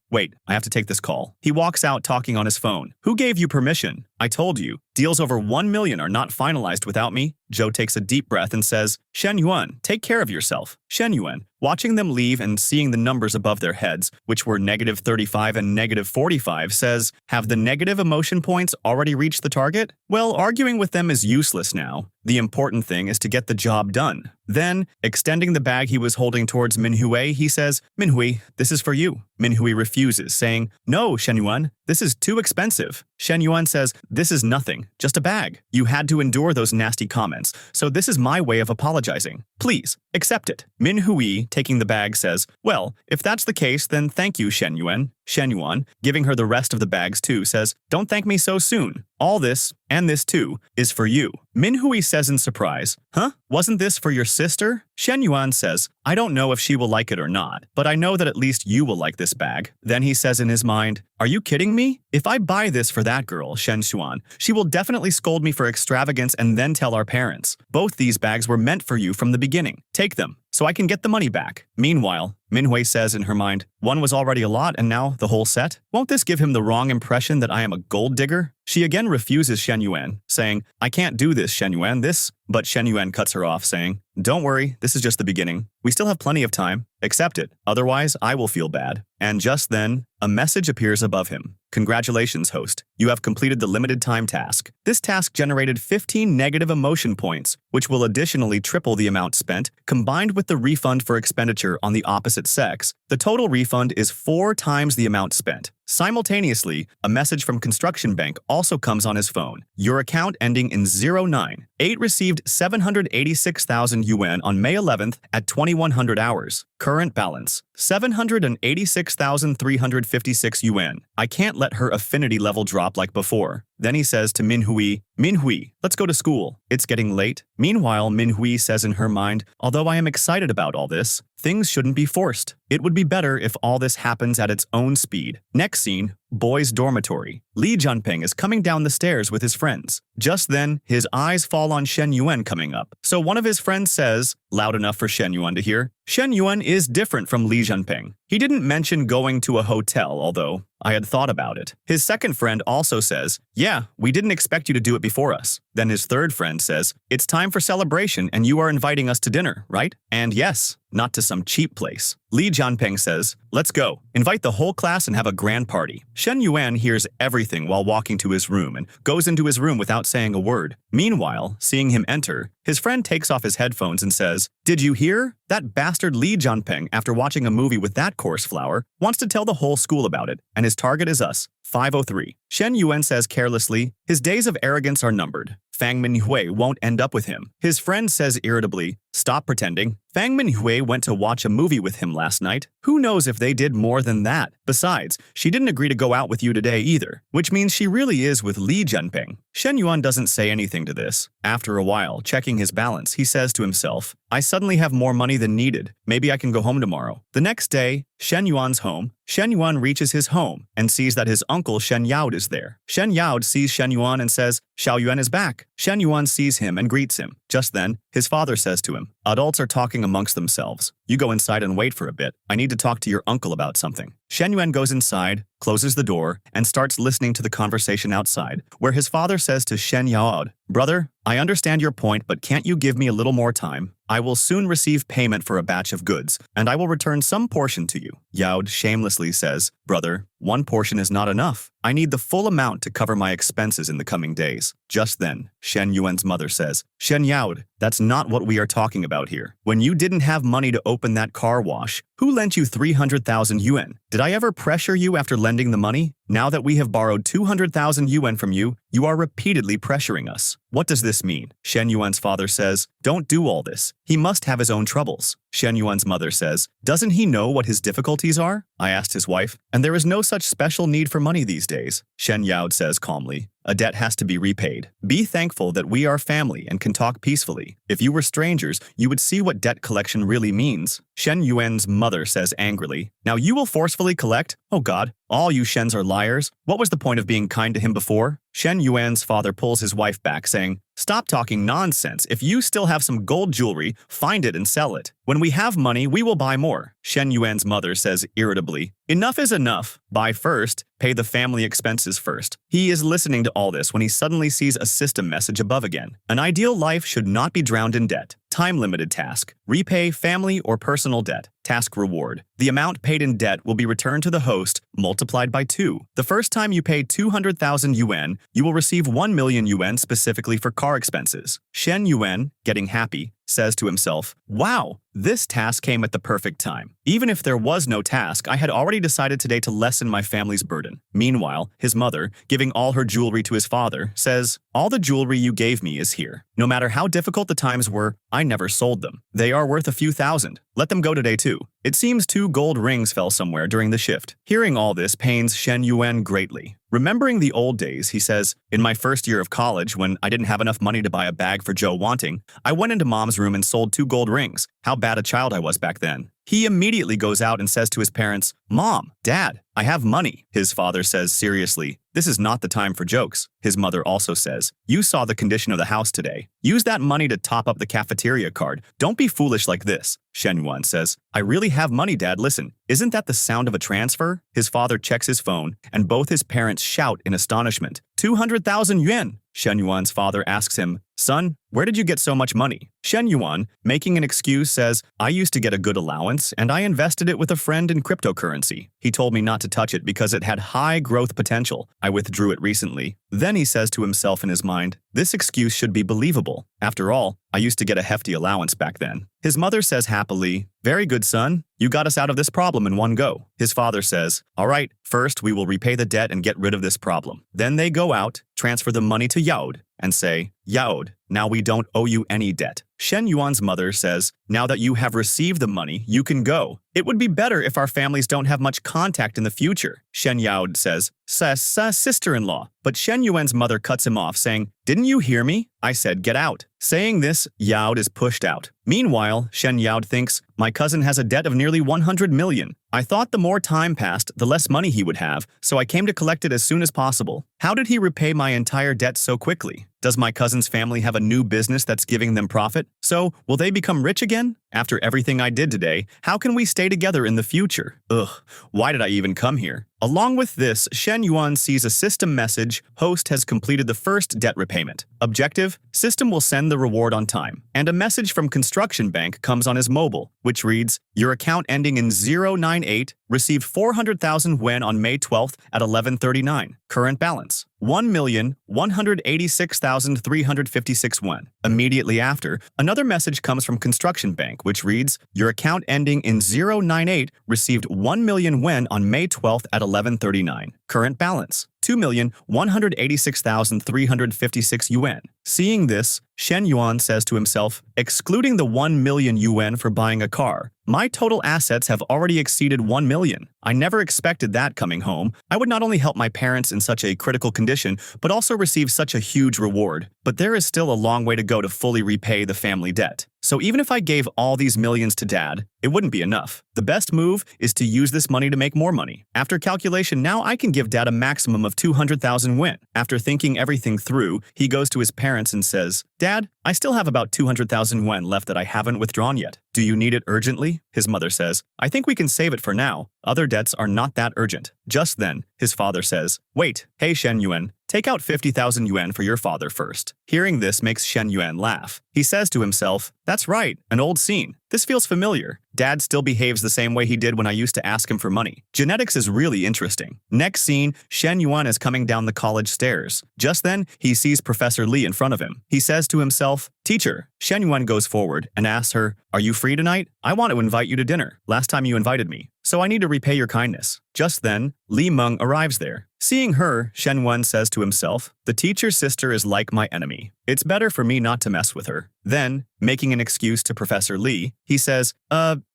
wait, I have to take this call. He walks out talking on his phone. Who gave you permission? I told you. Deals over 1 million are not finalized without me. Zhou takes a deep breath and says, Shen Yuan, take care of yourself. Shen Yuan, watching them leave and seeing the numbers above their heads, which were -35 and -45, says, have the negative emotion points already reached the target? Well, arguing with them is useless now. The important thing is to get the job done. Then, extending the bag he was holding towards Minhui, he says, Minhui, this is for you. Minhui refuses, saying, no, Shen Yuan, this is too expensive. Shen Yuan says, this is nothing, just a bag. You had to endure those nasty comments, so this is my way of apologizing. Please, accept it. Minhui, taking the bag, says, well, if that's the case, then thank you, Shen Yuan. Shen Yuan, giving her the rest of the bags too, says, don't thank me so soon. All this, and this too, is for you. Minhui says in surprise, huh? Wasn't this for your sister? Shen Yuan says, I don't know if she will like it or not, but I know that at least you will like this bag. Then he says in his mind, are you kidding me? If I buy this for that girl, Shen Xuan, she will definitely scold me for extravagance and then tell our parents. Both these bags were meant for you from the beginning. Take them, so I can get the money back. Meanwhile, Minhui says in her mind, one was already a lot and now the whole set? Won't this give him the wrong impression that I am a gold digger? She again refuses Shen Yuan, saying, I can't do this, Shen Yuan, but Shen Yuan cuts her off, saying, don't worry, this is just the beginning. We still have plenty of time. Accept it, otherwise I will feel bad. And just then, a message appears above him. Congratulations, host. You have completed the limited time task. This task generated 15 negative emotion points, which will additionally triple the amount spent, combined with the refund for expenditure on the opposite sex. The total refund is 4 times the amount spent. Simultaneously, a message from Construction Bank also comes on his phone. Your account ending in 098 received 786,000 yuan on May 11th at 2100 hours. Current balance, 786,356 yuan. I can't let her affinity level drop like before. Then he says to Minhui, Minhui, let's go to school. It's getting late. Meanwhile, Minhui says in her mind, although I am excited about all this, things shouldn't be forced. It would be better if all this happens at its own speed. Next scene, boys' dormitory. Li Junping is coming down the stairs with his friends. Just then, his eyes fall on Shen Yuan coming up. So one of his friends says, loud enough for Shen Yuan to hear, Shen Yuan is different from Li Junping. He didn't mention going to a hotel, although I had thought about it. His second friend also says, yeah, we didn't expect you to do it before us. Then his third friend says, "It's time for celebration and you are inviting us to dinner, right?" And yes, not to some cheap place. Lee Jianping says, "Let's go. Invite the whole class and have a grand party." Shen Yuan hears everything while walking to his room and goes into his room without saying a word. Meanwhile, seeing him enter, his friend takes off his headphones and says, "Did you hear? That bastard Lee Jianping, after watching a movie with that coarse flower, wants to tell the whole school about it, and his target is us." 503. Shen Yuan says carelessly, "His days of arrogance are numbered. Fang Minhui won't end up with him." His friend says irritably, "Stop pretending. Fang Minhui went to watch a movie with him last night. Who knows if they did more than that? Besides, she didn't agree to go out with you today either, which means she really is with Lee Jianping." Shen Yuan doesn't say anything to this. After a while, checking his balance, he says to himself, "I suddenly have more money than needed. Maybe I can go home tomorrow." The next day, Shen Yuan's home. Shen Yuan reaches his home and sees that his uncle Shen Yaod is there. Shen Yaod sees Shen Yuan and says, "Xiao Yuan is back." Shen Yuan sees him and greets him. Just then, his father says to him, "Adults are talking amongst themselves. You go inside and wait for a bit. I need to talk to your uncle about something." Shen Yuan goes inside, closes the door, and starts listening to the conversation outside, where his father says to Shen Yaod, "Brother, I understand your point, but can't you give me a little more time? I will soon receive payment for a batch of goods, and I will return some portion to you." Yaod shamelessly says, "Brother, one portion is not enough. I need the full amount to cover my expenses in the coming days." Just then, Shen Yuan's mother says, "Shen Yaod, that's not what we are talking about here. When you didn't have money to open that car wash, who lent you 300,000 yuan? Did I ever pressure you after lending the money? Now that we have borrowed 200,000 yuan from you, you are repeatedly pressuring us. What does this mean?" Shen Yuan's father says, "Don't do all this. He must have his own troubles." Shen Yuan's mother says, "Doesn't he know what his difficulties are?" I asked his wife, "And there is no such special need for money these days." Shen Yaod says calmly, "A debt has to be repaid. Be thankful that we are family and can talk peacefully. If you were strangers, you would see what debt collection really means." Shen Yuan's mother says angrily, "Now you will forcefully collect? Oh God, all you Shens are liars. What was the point of being kind to him before?" Shen Yuan's father pulls his wife back, saying, "Stop talking nonsense. If you still have some gold jewelry, find it and sell it. When we have money, we will buy more." Shen Yuan's mother says irritably, "Enough is enough. Buy first. Pay the family expenses first." He is listening to all this when he suddenly sees a system message above again. An ideal life should not be drowned in debt. Time-limited task. Repay family or personal debt. Task reward. The amount paid in debt will be returned to the host, multiplied by 2. The first time you pay 200,000 yuan, you will receive 1 million yuan specifically for car expenses. Shen Yuan, getting happy, says to himself, "Wow, this task came at the perfect time. Even if there was no task, I had already decided today to lessen my family's burden." Meanwhile, his mother, giving all her jewelry to his father, says, "All the jewelry you gave me is here. No matter how difficult the times were, I never sold them. They are worth a few thousand. Let them go today too." It seems 2 gold rings fell somewhere during the shift. Hearing all this pains Shen Yuan greatly. Remembering the old days, he says, "In my first year of college, when I didn't have enough money to buy a bag for Joe Wanting, I went into Mom's room and sold 2 gold rings. How bad a child I was back then." He immediately goes out and says to his parents, "Mom, Dad, I have money." His father says seriously, "This is not the time for jokes." His mother also says, "You saw the condition of the house today. Use that money to top up the cafeteria card. Don't be foolish like this." Shen Yuan says, "I really have money, Dad. Listen, isn't that the sound of a transfer?" His father checks his phone, and both his parents shout in astonishment, 200,000 yuan. Shen Yuan's father asks him, "Son, where did you get so much money?" Shen Yuan, making an excuse, says, "I used to get a good allowance, and I invested it with a friend in cryptocurrency. He told me not to touch it because it had high growth potential. I withdrew it recently." Then he says to himself in his mind, "This excuse should be believable. After all, I used to get a hefty allowance back then." His mother says happily, "Very good, son. You got us out of this problem in one go." His father says, "All right, first we will repay the debt and get rid of this problem." Then they go out, transfer the money to Yaod, and say, "Yaod, now we don't owe you any debt." Shen Yuan's mother says, "Now that you have received the money, you can go. It would be better if our families don't have much contact in the future." Shen Yaod says, Sister-in-law." But Shen Yuan's mother cuts him off, saying, "Didn't you hear me? I said get out." Saying this, Yaod is pushed out. Meanwhile, Shen Yaod thinks, "My cousin has a debt of nearly 100 million. I thought the more time passed, the less money he would have, so I came to collect it as soon as possible. How did he repay my entire debt so quickly? Does my cousin's family have a new business that's giving them profit? So, will they become rich again? After everything I did today, how can we stay together in the future? Ugh, why did I even come here?" Along with this, Shen Yuan sees a system message, host has completed the first debt repayment. Objective, system will send the reward on time. And a message from Construction Bank comes on his mobile, which reads, your account ending in 098 received 400,000 yuan on May 12th at 11:39. Current balance, 1,186,356 yuan. Immediately after, another message comes from Construction Bank, which reads, your account ending in 098 received 1 million yuan on May 12th at 11:39. Current balance, 2,186,356 yuan. Seeing this, Shen Yuan says to himself, excluding the 1 million yuan for buying a car, my total assets have already exceeded 1 million. I never expected that coming home. I would not only help my parents in such a critical condition, but also receive such a huge reward. But there is still a long way to go to fully repay the family debt. So even if I gave all these millions to dad, it wouldn't be enough. The best move is to use this money to make more money. After calculation, now I can give dad a maximum of 200,000 yuan. After thinking everything through, he goes to his parents and says, Dad, I still have about 200,000 yuan left that I haven't withdrawn yet. Do you need it urgently? His mother says, I think we can save it for now. Other debts are not that urgent. Just then, his father says, wait, hey Shen Yuan, take out 50,000 yuan for your father first. Hearing this makes Shen Yuan laugh. He says to himself, that's right, an old scene. This feels familiar. Dad still behaves the same way he did when I used to ask him for money. Genetics is really interesting. Next scene, Shen Yuan is coming down the college stairs. Just then, he sees Professor Lee in front of him. He says to himself, teacher. Shen Yuan goes forward and asks her, are you free tonight? I want to invite you to dinner. Last time you invited me, so I need to repay your kindness. Just then, Li Meng arrives there. Seeing her, Shen Yuan says to himself, the teacher's sister is like my enemy. It's better for me not to mess with her. Then, making an excuse to Professor Lee, he says,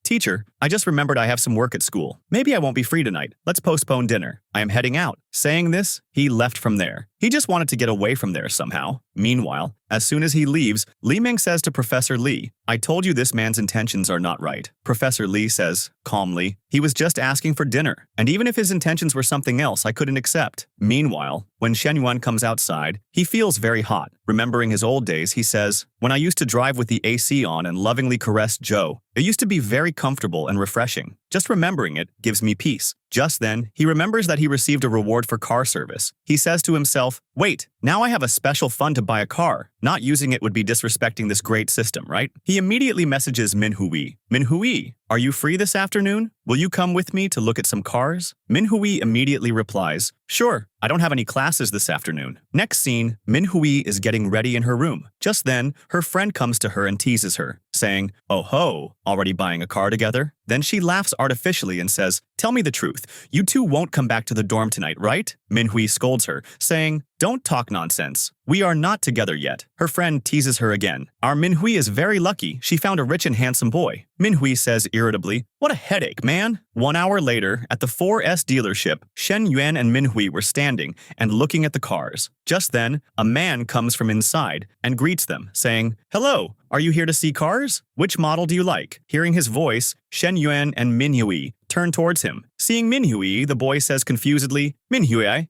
teacher, I just remembered I have some work at school. Maybe I won't be free tonight. Let's postpone dinner. I am heading out. Saying this, he left from there. He just wanted to get away from there somehow. Meanwhile, as soon as he leaves, Li Ming says to Professor Lee, I told you this man's intentions are not right. Professor Lee says, calmly, he was just asking for dinner, and even if his intentions were something else, I couldn't accept. Meanwhile, when Shen Yuan comes outside, he feels very hot. Remembering his old days, he says, when I used to drive with the AC on and lovingly caress Joe, it used to be very comfortable and refreshing. Just remembering it gives me peace. Just then, he remembers that he received a reward for car service. He says to himself, wait, now I have a special fund to buy a car. Not using it would be disrespecting this great system, right? He immediately messages Minhui. Minhui, are you free this afternoon? Will you come with me to look at some cars? Minhui immediately replies, sure, I don't have any classes this afternoon. Next scene, Minhui is getting ready in her room. Just then, her friend comes to her and teases her, saying, oh ho, already buying a car together? Then she laughs artificially and says, tell me the truth, you two won't come back to the dorm tonight, right? Minhui scolds her, saying, don't talk nonsense. We are not together yet. Her friend teases her again. Our Minhui is very lucky. She found a rich and handsome boy. Minhui says irritably, what a headache, man. 1 hour later, at the 4S dealership, Shen Yuan and Minhui were standing and looking at the cars. Just then, a man comes from inside and greets them, saying, hello, are you here to see cars? Which model do you like? Hearing his voice, Shen Yuan and Minhui turn towards him. Seeing Minhui, the boy says confusedly, Minhui,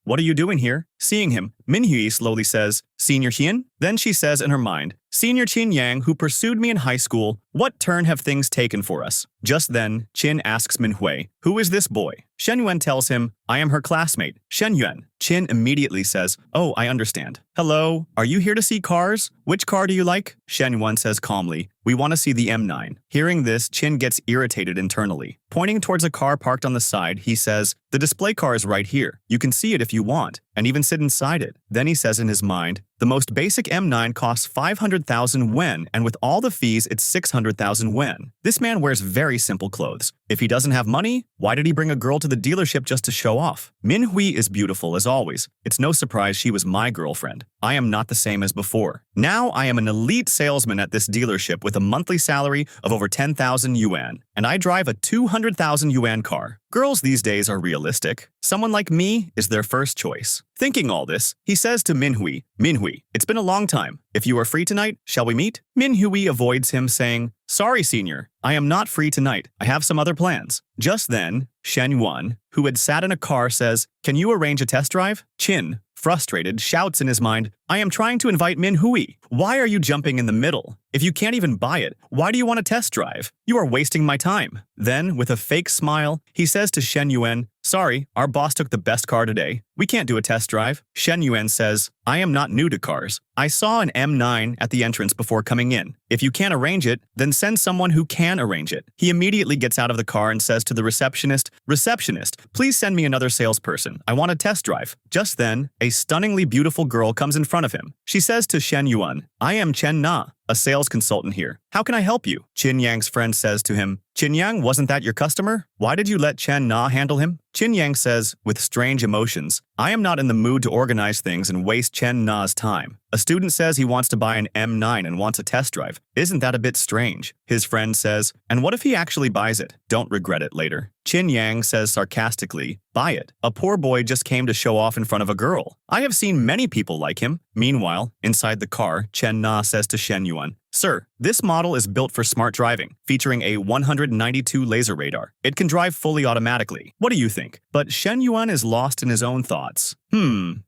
what are you doing here? Seeing him, Minhui slowly says, Senior Qin? Then she says in her mind, Senior Qin Yang, who pursued me in high school, what turn have things taken for us? Just then, Qin asks Minhui, who is this boy? Shen Yuan tells him, I am her classmate, Shen Yuan. Qin immediately says, oh, I understand. Hello, are you here to see cars? Which car do you like? Shen Yuan says calmly, we want to see the M9. Hearing this, Qin gets irritated internally. Pointing towards a car parked on the side, he says, the display car is right here. You can see it if you want, and even sit inside it. Then he says in his mind, the most basic M9 costs 500,000 yuan, and with all the fees, it's 600,000 yuan. This man wears very simple clothes. If he doesn't have money, why did he bring a girl to the dealership just to show off? Minhui is beautiful as always. It's no surprise she was my girlfriend. I am not the same as before. Now I am an elite salesman at this dealership with a monthly salary of over 10,000 yuan, and I drive a 200,000 yuan car. Girls these days are realistic. Someone like me is their first choice. Thinking all this, he says to Minhui, Minhui, it's been a long time. If you are free tonight, shall we meet? Minhui avoids him, saying, sorry, senior, I am not free tonight. I have some other plans. Just then, Shen Yuan, who had sat in a car, says, can you arrange a test drive? Qin, frustrated, shouts in his mind, I am trying to invite Minhui. Why are you jumping in the middle? If you can't even buy it, why do you want to test drive? You are wasting my time. Then, with a fake smile, he says to Shen Yuan, sorry, our boss took the best car today. We can't do a test drive. Shen Yuan says, I am not new to cars. I saw an M9 at the entrance before coming in. If you can't arrange it, then send someone who can arrange it. He immediately gets out of the car and says to the receptionist, receptionist, please send me another salesperson. I want a test drive. Just then, a stunningly beautiful girl comes in front of him. She says to Shen Yuan, I am Chen Na, a sales consultant here. How can I help you? Qin Yang's friend says to him, Qin Yang, wasn't that your customer? Why did you let Chen Na handle him? Qin Yang says, with strange emotions, I am not in the mood to organize things and waste Chen Na's time. A student says he wants to buy an M9 and wants a test drive. Isn't that a bit strange? His friend says, and what if he actually buys it? Don't regret it later. Qin Yang says sarcastically, buy it. A poor boy just came to show off in front of a girl. I have seen many people like him. Meanwhile, inside the car, Chen Na says to Shen Yuan, sir, this model is built for smart driving, featuring a 192 laser radar. It can drive fully automatically. What do you think? But Shen Yuan is lost in his own thoughts.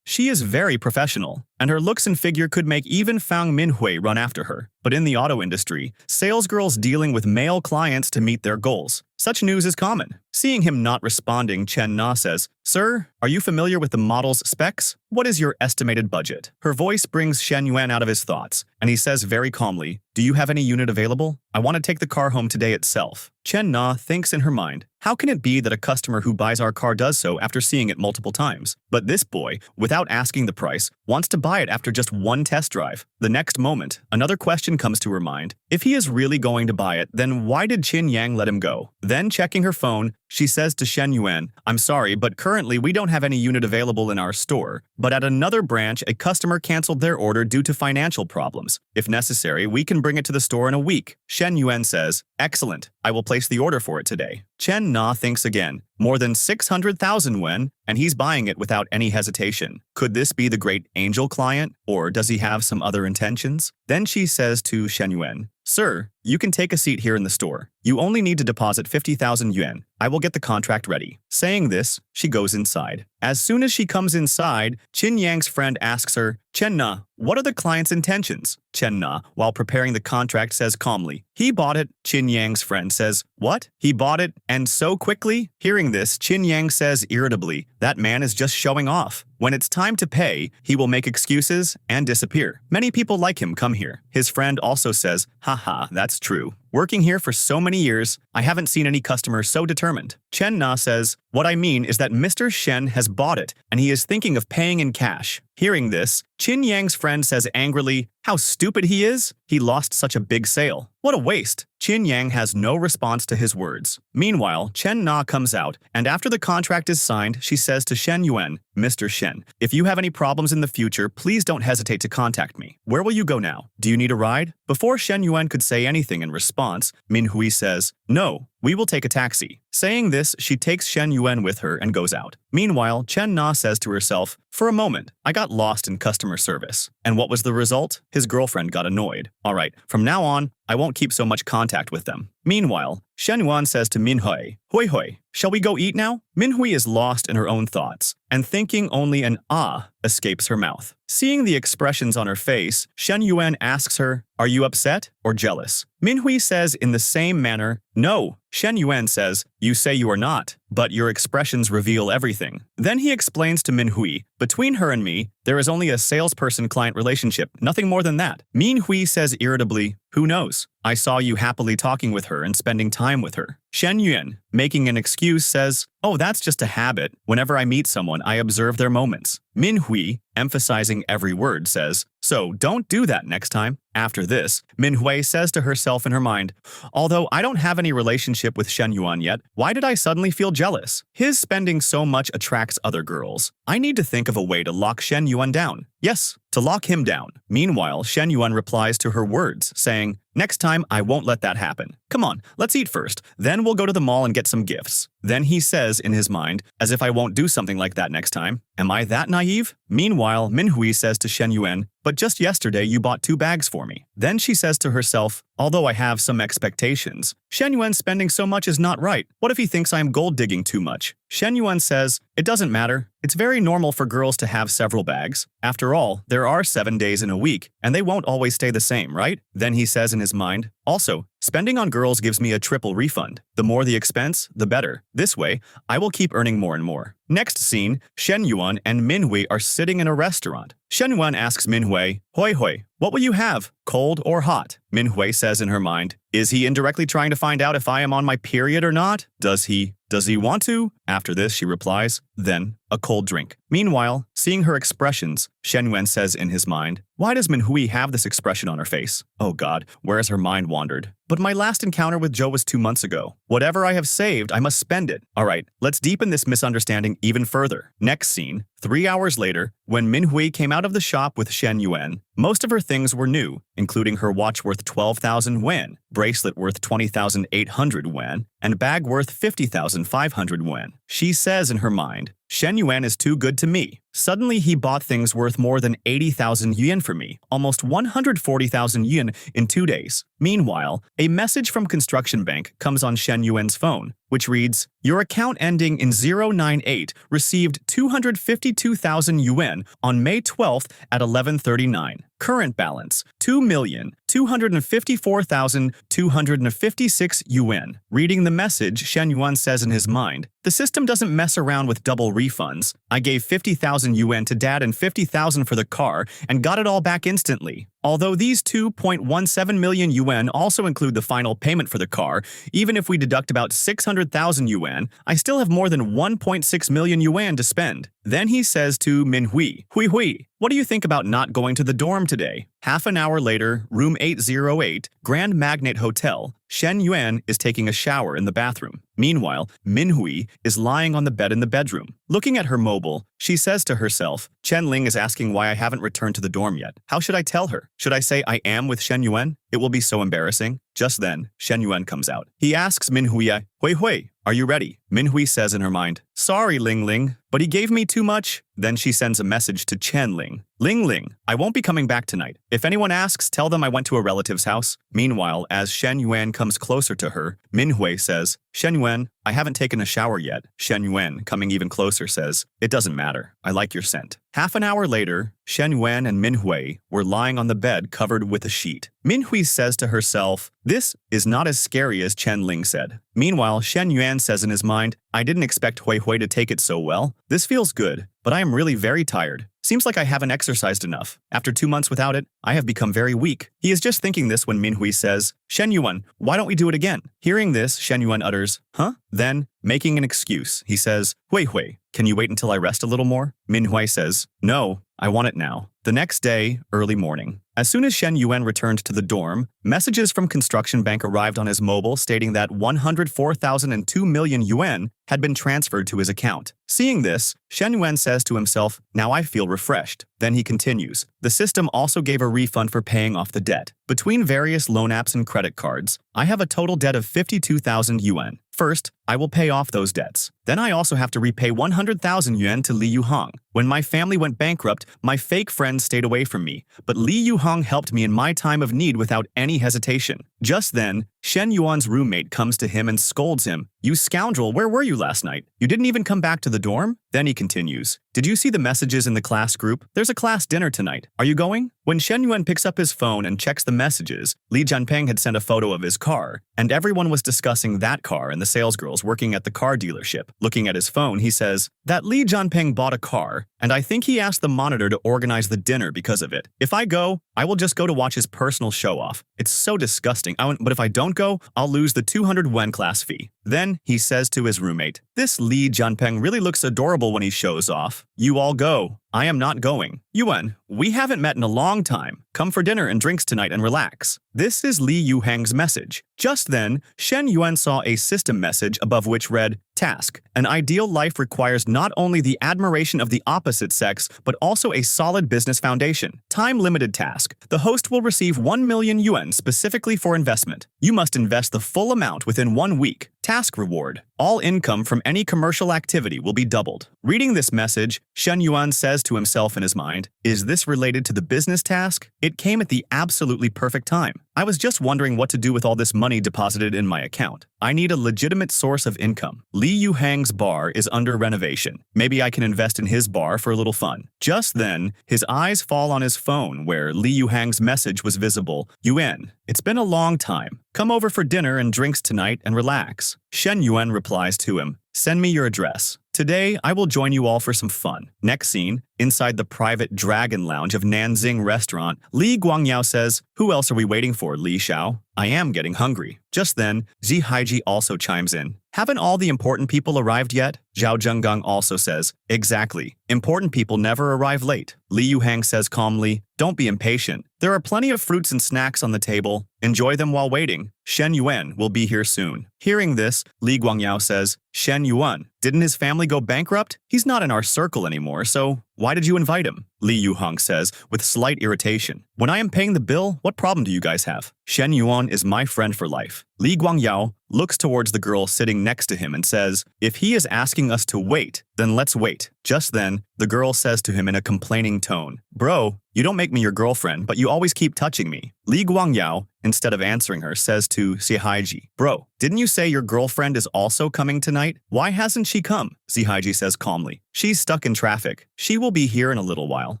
She is very professional, and her looks and figure could make even Fang Minhui run after her. But in the auto industry, sales girls dealing with male clients to meet their goals. Such news is common. Seeing him not responding, Chen Na says, sir, are you familiar with the model's specs? What is your estimated budget? Her voice brings Shen Yuan out of his thoughts, and he says very calmly, do you have any unit available? I want to take the car home today itself. Chen Na thinks in her mind, how can it be that a customer who buys our car does so after seeing it multiple times? But this boy, without asking the price, wants to buy it after just one test drive. The next moment, another question comes to her mind. If he is really going to buy it, then why did Qin Yang let him go? Then, checking her phone, she says to Shen Yuan, I'm sorry, but currently we don't have any unit available in our store. But at another branch, a customer canceled their order due to financial problems. If necessary, we can bring it to the store in a week. Shen Yuan says, excellent, I will place the order for it today. Chen Na thinks again, more than 600,000 yuan, and he's buying it without any hesitation. Could this be the great angel client, or does he have some other intentions? Then she says to Shen Yuan, sir, you can take a seat here in the store. You only need to deposit 50,000 yuan. I will get the contract ready. Saying this, she goes inside. As soon as she comes inside, Qin Yang's friend asks her, Chen Na, what are the client's intentions? Chen Na, while preparing the contract, says calmly, he bought it. Qin Yang's friend says, what? He bought it? And so quickly? Hearing this, Qin Yang says irritably, that man is just showing off. When it's time to pay, he will make excuses and disappear. Many people like him come here. His friend also says, haha, that's true. Working here for so many years, I haven't seen any customer so determined. Chen Na says, what I mean is that Mr. Shen has bought it, and he is thinking of paying in cash. Hearing this, Qin Yang's friend says angrily, how stupid he is. He lost such a big sale. What a waste. Qin Yang has no response to his words. Meanwhile, Chen Na comes out, and after the contract is signed, she says to Shen Yuan, Mr. Shen, if you have any problems in the future, please don't hesitate to contact me. Where will you go now? Do you need a ride? Before Shen Yuan could say anything in response, Minhui says, no, we will take a taxi. Saying this, she takes Shen Yuan with her and goes out. Meanwhile, Chen Na says to herself, for a moment, I got lost in customer service. And what was the result? His girlfriend got annoyed. Alright, from now on, I won't keep so much contact with them. Meanwhile, Shen Yuan says to Minhui, Hui Hui, shall we go eat now? Minhui is lost in her own thoughts, and thinking only an ah escapes her mouth. Seeing the expressions on her face, Shen Yuan asks her, are you upset or jealous? Minhui says in the same manner, no. Shen Yuan says, you say you are not, but your expressions reveal everything. Then he explains to Minhui, between her and me, there is only a salesperson-client relationship, nothing more than that. Minhui says irritably, who knows? I saw you happily talking with her and spending time with her. Shen Yuan, making an excuse, says, oh, that's just a habit. Whenever I meet someone, I observe their moments. Minhui, emphasizing every word, says, so don't do that next time. After this, Minhui says to herself in her mind, although I don't have any relationship with Shen Yuan yet, why did I suddenly feel jealous? His spending so much attracts other girls. I need to think of a way to lock Shen Yuan down. Yes, to lock him down. Meanwhile, Shen Yuan replies to her words, saying, Next time, I won't let that happen. Come on, let's eat first. Then we'll go to the mall and get some gifts. Then he says in his mind, as if I won't do something like that next time. Am I that naive? Meanwhile, Minhui says to Shen Yuan, but just yesterday you bought 2 bags for me. Then she says to herself, although I have some expectations, Shen Yuan spending so much is not right. What if he thinks I am gold digging too much? Shen Yuan says, it doesn't matter. It's very normal for girls to have several bags. After all, there are 7 days in a week, and they won't always stay the same, right? Then he says in his mind, also, spending on girls gives me a triple refund. The more the expense, the better. This way, I will keep earning more and more. Next scene, Shen Yuan and Minhui are sitting in a restaurant. Shen Yuan asks Minhui, Hoi hoi, what will you have, cold or hot? Minhui says in her mind, is he indirectly trying to find out if I am on my period or not? Does he want to? After this, she replies, then, a cold drink. Meanwhile, seeing her expressions, Shen Yuan says in his mind, why does Minhui have this expression on her face? Oh god, where has her mind wandered? But my last encounter with Joe was 2 months ago. Whatever I have saved, I must spend it. Alright, let's deepen this misunderstanding even further. Next scene, 3 hours later, when Minhui came out of the shop with Shen Yuan, most of her things were new, including her watch worth 12,000 yuan, bracelet worth 20,800 yuan, and bag worth 50,500 yuan. She says in her mind, Shen Yuan is too good to me. Suddenly, he bought things worth more than 80,000 yuan for me, almost 140,000 yuan in 2 days. Meanwhile, a message from Construction Bank comes on Shen Yuan's phone, which reads, your account ending in 098 received 252,000 yuan on May 12th at 11:39. Current balance, 2,254,256 yuan. Reading the message, Shen Yuan says in his mind, the system doesn't mess around with double refunds. I gave 50,000 yuan to dad and 50,000 for the car and got it all back instantly. Although these 2.17 million yuan also include the final payment for the car, even if we deduct about 600,000 yuan, I still have more than 1.6 million yuan to spend. Then he says to Minhui, Hui, what do you think about not going to the dorm today? Half an hour later, room 808, Grand Magnet Hotel, Shen Yuan is taking a shower in the bathroom. Meanwhile, Minhui is lying on the bed in the bedroom. Looking at her mobile, she says to herself, Chen Ling is asking why I haven't returned to the dorm yet. How should I tell her? Should I say I am with Shen Yuan? It will be so embarrassing. Just then, Shen Yuan comes out. He asks Minhui, Hui, are you ready? Minhui says in her mind, sorry, Ling Ling, but he gave me too much. Then she sends a message to Chen Ling. Ling, I won't be coming back tonight. If anyone asks, tell them I went to a relative's house. Meanwhile, as Shen Yuan comes closer to her, Minhui says, Shen Yuan, I haven't taken a shower yet. Shen Yuan, coming even closer, says, it doesn't matter. I like your scent. Half an hour later, Shen Yuan and Minhui were lying on the bed covered with a sheet. Minhui says to herself, this is not as scary as Chen Ling said. Meanwhile, Shen Yuan says in his mind, I didn't expect Hui to take it so well. This feels good, but I am really very tired. Seems like I haven't exercised enough. After 2 months without it, I have become very weak. He is just thinking this when Minhui says, Shen Yuan, why don't we do it again? Hearing this, Shen Yuan utters, huh? Then, making an excuse, he says, Hui, can you wait until I rest a little more? Minhui says, no, I want it now. The next day, early morning. As soon as Shen Yuan returned to the dorm, messages from Construction Bank arrived on his mobile stating that 104,002 million yuan had been transferred to his account. Seeing this, Shen Yuan says to himself, now I feel refreshed. Then he continues, the system also gave a refund for paying off the debt. Between various loan apps and credit cards, I have a total debt of 52,000 yuan. First, I will pay off those debts. Then I also have to repay 100,000 yuan to Li Yuhong. When my family went bankrupt, my fake friends stayed away from me, but Li Yuhong helped me in my time of need without any hesitation. Just then, Shen Yuan's roommate comes to him and scolds him. You scoundrel, where were you last night? You didn't even come back to the dorm? Then he continues. Did you see the messages in the class group? There's a class dinner tonight. Are you going? When Shen Yuan picks up his phone and checks the messages, Li Jianping had sent a photo of his car, and everyone was discussing that car and the salesgirls working at the car dealership. Looking at his phone, he says that Li Jianping bought a car, and I think he asked the monitor to organize the dinner because of it. If I go, I will just go to watch his personal show-off. It's so disgusting, but if I don't go, I'll lose the 200 yuan class fee. Then he says to his roommate, "This Lee Junpeng really looks adorable when he shows off. You all go. I am not going. Yuan, we haven't met in a long time. Come for dinner and drinks tonight and relax." This is Li Yuhang's message. Just then, Shen Yuan saw a system message above which read, "Task. An ideal life requires not only the admiration of the opposite sex, but also a solid business foundation. Time-limited task. The host will receive 1 million yuan specifically for investment. You must invest the full amount within 1 week. Task reward. All income from any commercial activity will be doubled." Reading this message, Shen Yuan says to himself in his mind, "Is this related to the business task? It came at the absolutely perfect time. I was just wondering what to do with all this money deposited in my account. I need a legitimate source of income. Li Yuhang's bar is under renovation. Maybe I can invest in his bar for a little fun." Just then, his eyes fall on his phone where Li Yuhang's message was visible. "Yuan, it's been a long time. Come over for dinner and drinks tonight and relax." Shen Yuan replies to him, "Send me your address. Today, I will join you all for some fun." Next scene, inside the private Dragon Lounge of Nanxing Restaurant, Li Guangyao says, "Who else are we waiting for, Li Xiao? I am getting hungry." Just then, Zi Haiji also chimes in. "Haven't all the important people arrived yet?" Zhao Zhenggang also says, "Exactly. Important people never arrive late." Li Yuhang says calmly, "Don't be impatient. There are plenty of fruits and snacks on the table. Enjoy them while waiting. Shen Yuan will be here soon." Hearing this, Li Guangyao says, "Shen Yuan, didn't his family go bankrupt? He's not in our circle anymore, so why did you invite him?" Li Yuhang says, with slight irritation. "When I am paying the bill, what problem do you guys have? Shen Yuan is my friend for life." Li Guangyao looks towards the girl sitting next to him and says, "If he is asking us to wait, then let's wait." Just then, the girl says to him in a complaining tone, "Bro, you don't make me your girlfriend, but you always keep touching me." Li Guangyao, instead of answering her, says to Zihaiji, "Bro, didn't you say your girlfriend is also coming tonight? Why hasn't she come?" Zihaiji says calmly, "She's stuck in traffic. She will be here in a little while."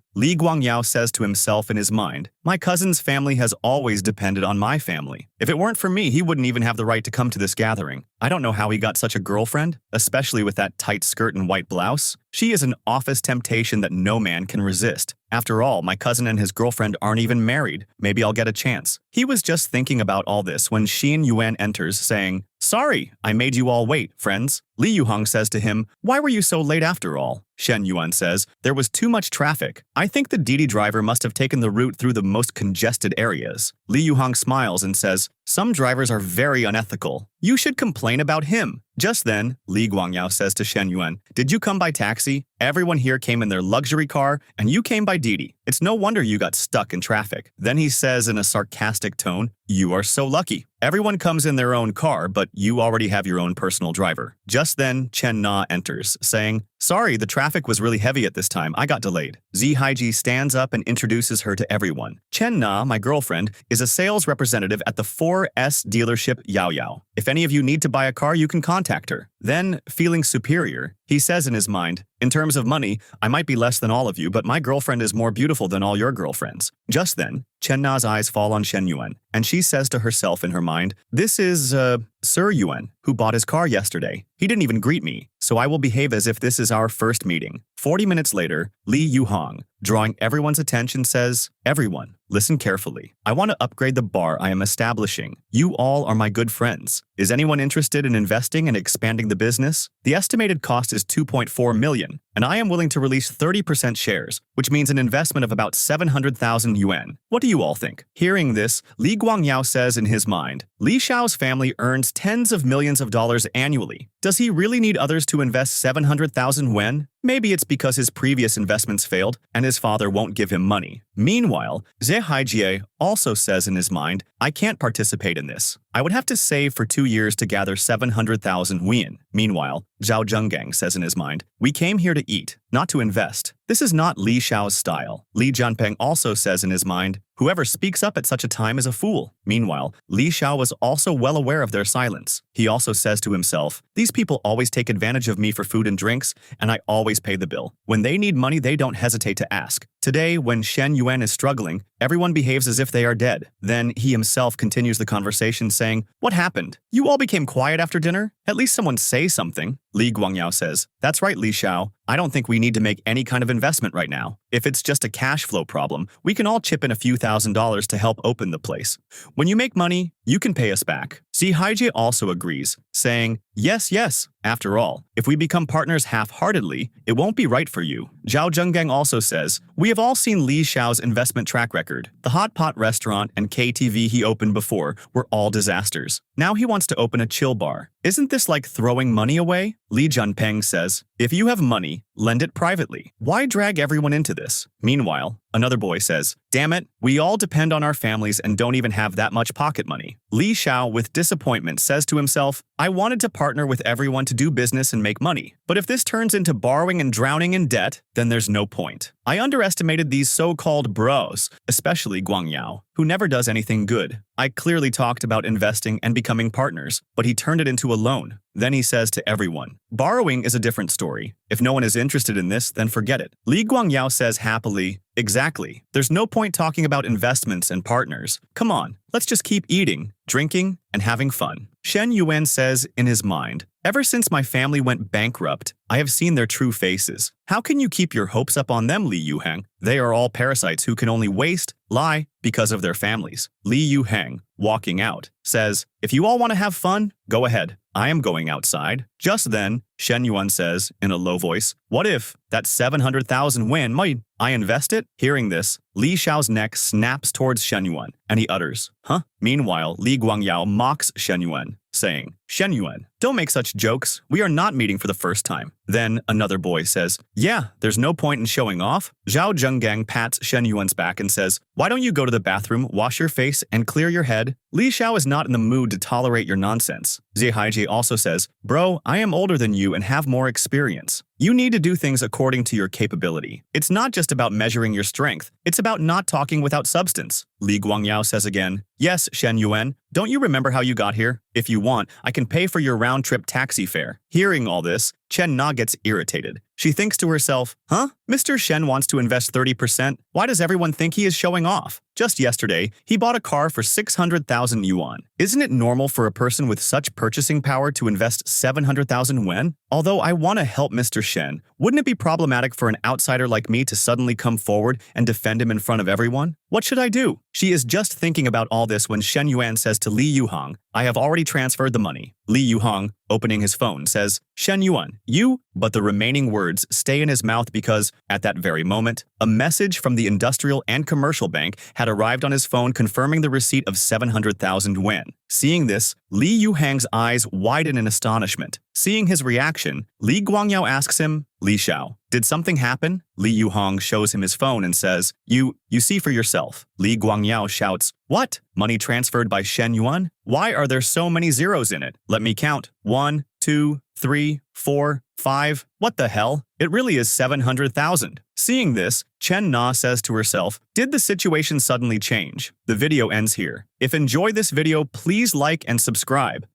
Li Guangyao says to himself in his mind, "My cousin's family has always depended on my family. If it weren't for me, he wouldn't even have the right to come to this gathering. I don't know how he got such a girlfriend, especially with that tight skirt and white blouse. She is an office temptation that no man can resist. After all, my cousin and his girlfriend aren't even married. Maybe I'll get a chance." He was just thinking about all this when Xin Yuan enters, saying, "Sorry, I made you all wait, friends." Li Yuhang says to him, "Why were you so late after all?" Shen Yuan says, "There was too much traffic. I think the Didi driver must have taken the route through the most congested areas." Li Yuhang smiles and says, "Some drivers are very unethical. You should complain about him." Just then, Li Guangyao says to Shen Yuan, "Did you come by taxi? Everyone here came in their luxury car, and you came by Didi. It's no wonder you got stuck in traffic." Then he says in a sarcastic tone, "You are so lucky. Everyone comes in their own car, but you already have your own personal driver." Just then, Chen Na enters, saying, "Sorry, the traffic was really heavy at this time. I got delayed." Zi Haiji stands up and introduces her to everyone. "Chen Na, my girlfriend, is a sales representative at the 4S dealership Yao Yao. If any of you need to buy a car, you can contact her." Then, feeling superior, he says in his mind, "In terms of money, I might be less than all of you, but my girlfriend is more beautiful than all your girlfriends." Just then, Chen Na's eyes fall on Shen Yuan, and she says to herself in her mind, "This is, Sir Yuan, who bought his car yesterday. He didn't even greet me, so I will behave as if this is our first meeting." 40 minutes later, Li Yuhang, drawing everyone's attention, says, "Everyone, listen carefully. I want to upgrade the bar I am establishing. You all are my good friends. Is anyone interested in investing and expanding the business? The estimated cost is 2.4 million, and I am willing to release 30% shares, which means an investment of about 700,000 yuan. What do you all think?" Hearing this, Li Guangyao says in his mind, "Li Xiao's family earns tens of millions of dollars annually. Does he really need others to invest 700,000 yuan? Maybe it's because his previous investments failed and his father won't give him money." Meanwhile, Zhe Haijie also says in his mind, "I can't participate in this. I would have to save for 2 years to gather 700,000 yuan." Meanwhile, Zhao Zhenggang says in his mind, "We came here to eat, not to invest. This is not Li Xiao's style." Li Jianpeng also says in his mind, "Whoever speaks up at such a time is a fool." Meanwhile, Li Xiao was also well aware of their silence. He also says to himself, "These people always take advantage of me for food and drinks, and I always pay the bill. When they need money, they don't hesitate to ask." Today, when Shen Yuan is struggling, everyone behaves as if they are dead. Then he himself continues the conversation saying, "What happened? You all became quiet after dinner? At least someone say something." Li Guangyao says, "That's right, Li Xiao. I don't think we need to make any kind of investment right now. If it's just a cash flow problem, we can all chip in a few $1,000s to help open the place. When you make money, you can pay us back." Zi Haijie also agrees, saying, Yes, yes. After all, if we become partners half-heartedly, it won't be right for you. Zhao Zhenggang also says, we have all seen Li Xiao's investment track record. The hot pot restaurant and KTV he opened before were all disasters. Now he wants to open a chill bar. Isn't this like throwing money away? Li Junpeng says, if you have money, lend it privately. Why drag everyone into this? Meanwhile, another boy says, damn it, we all depend on our families and don't even have that much pocket money. Li Xiao, with disappointment, says to himself, I wanted to partner with everyone to do business and make money. But if this turns into borrowing and drowning in debt, then there's no point. I underestimated these so-called bros, especially Guang Yao, who never does anything good. I clearly talked about investing and becoming partners, but he turned it into a loan. Then he says to everyone, borrowing is a different story. If no one is interested in this, then forget it. Li Guangyao says happily, exactly. There's no point talking about investments and partners. Come on, let's just keep eating, drinking, and having fun. Shen Yuan says in his mind, ever since my family went bankrupt, I have seen their true faces. How can you keep your hopes up on them, Li Yuhang? They are all parasites who can only waste, lie, because of their families. Li Yuhang, walking out, says, if you all want to have fun, go ahead. I am going outside. Just then, Shen Yuan says, in a low voice, what if that 700,000 yuan might I invest it? Hearing this, Li Xiao's neck snaps towards Shen Yuan, and he utters, huh? Meanwhile, Li Guangyao mocks Shen Yuan, saying, Shen Yuan, don't make such jokes. We are not meeting for the first time. Then another boy says, yeah, there's no point in showing off. Zhao Zhenggang pats Shen Yuan's back and says, why don't you go to the bathroom, wash your face, and clear your head? Li Xiao is not in the mood to tolerate your nonsense. Zi Haiji also says, bro, I am older than you and have more experience. You need to do things according to your capability. It's not just about measuring your strength. It's about not talking without substance. Li Guangyao says again, yes, Shen Yuan, don't you remember how you got here? If you want, I can pay for your round-trip taxi fare. Hearing all this, Chen Na gets irritated. She thinks to herself, huh? Mr. Shen wants to invest 30%? Why does everyone think he is showing off? Just yesterday, he bought a car for 600,000 yuan. Isn't it normal for a person with such purchasing power to invest 700,000 yuan? Although I want to help Mr. Shen, wouldn't it be problematic for an outsider like me to suddenly come forward and defend him in front of everyone? What should I do? She is just thinking about all this when Shen Yuan says to Li Yuhang, I have already transferred the money. Li Yuhang, opening his phone, says, Shen Yuan, you? But the remaining words stay in his mouth because, at that very moment, a message from the Industrial and Commercial Bank had arrived on his phone confirming the receipt of 700,000 yuan. Seeing this, Li Yuhang's eyes widen in astonishment. Seeing his reaction, Li Guangyao asks him, Li Xiao, did something happen? Li Yuhang shows him his phone and says, You see for yourself. Li Guangyao shouts, what? Money transferred by Shen Yuan? Why are there so many zeros in it? Let me count. 1, 2, 3, 4, 5. What the hell? It really is 700,000. Seeing this, Chen Na says to herself, did the situation suddenly change? The video ends here. If you enjoy this video, please like and subscribe.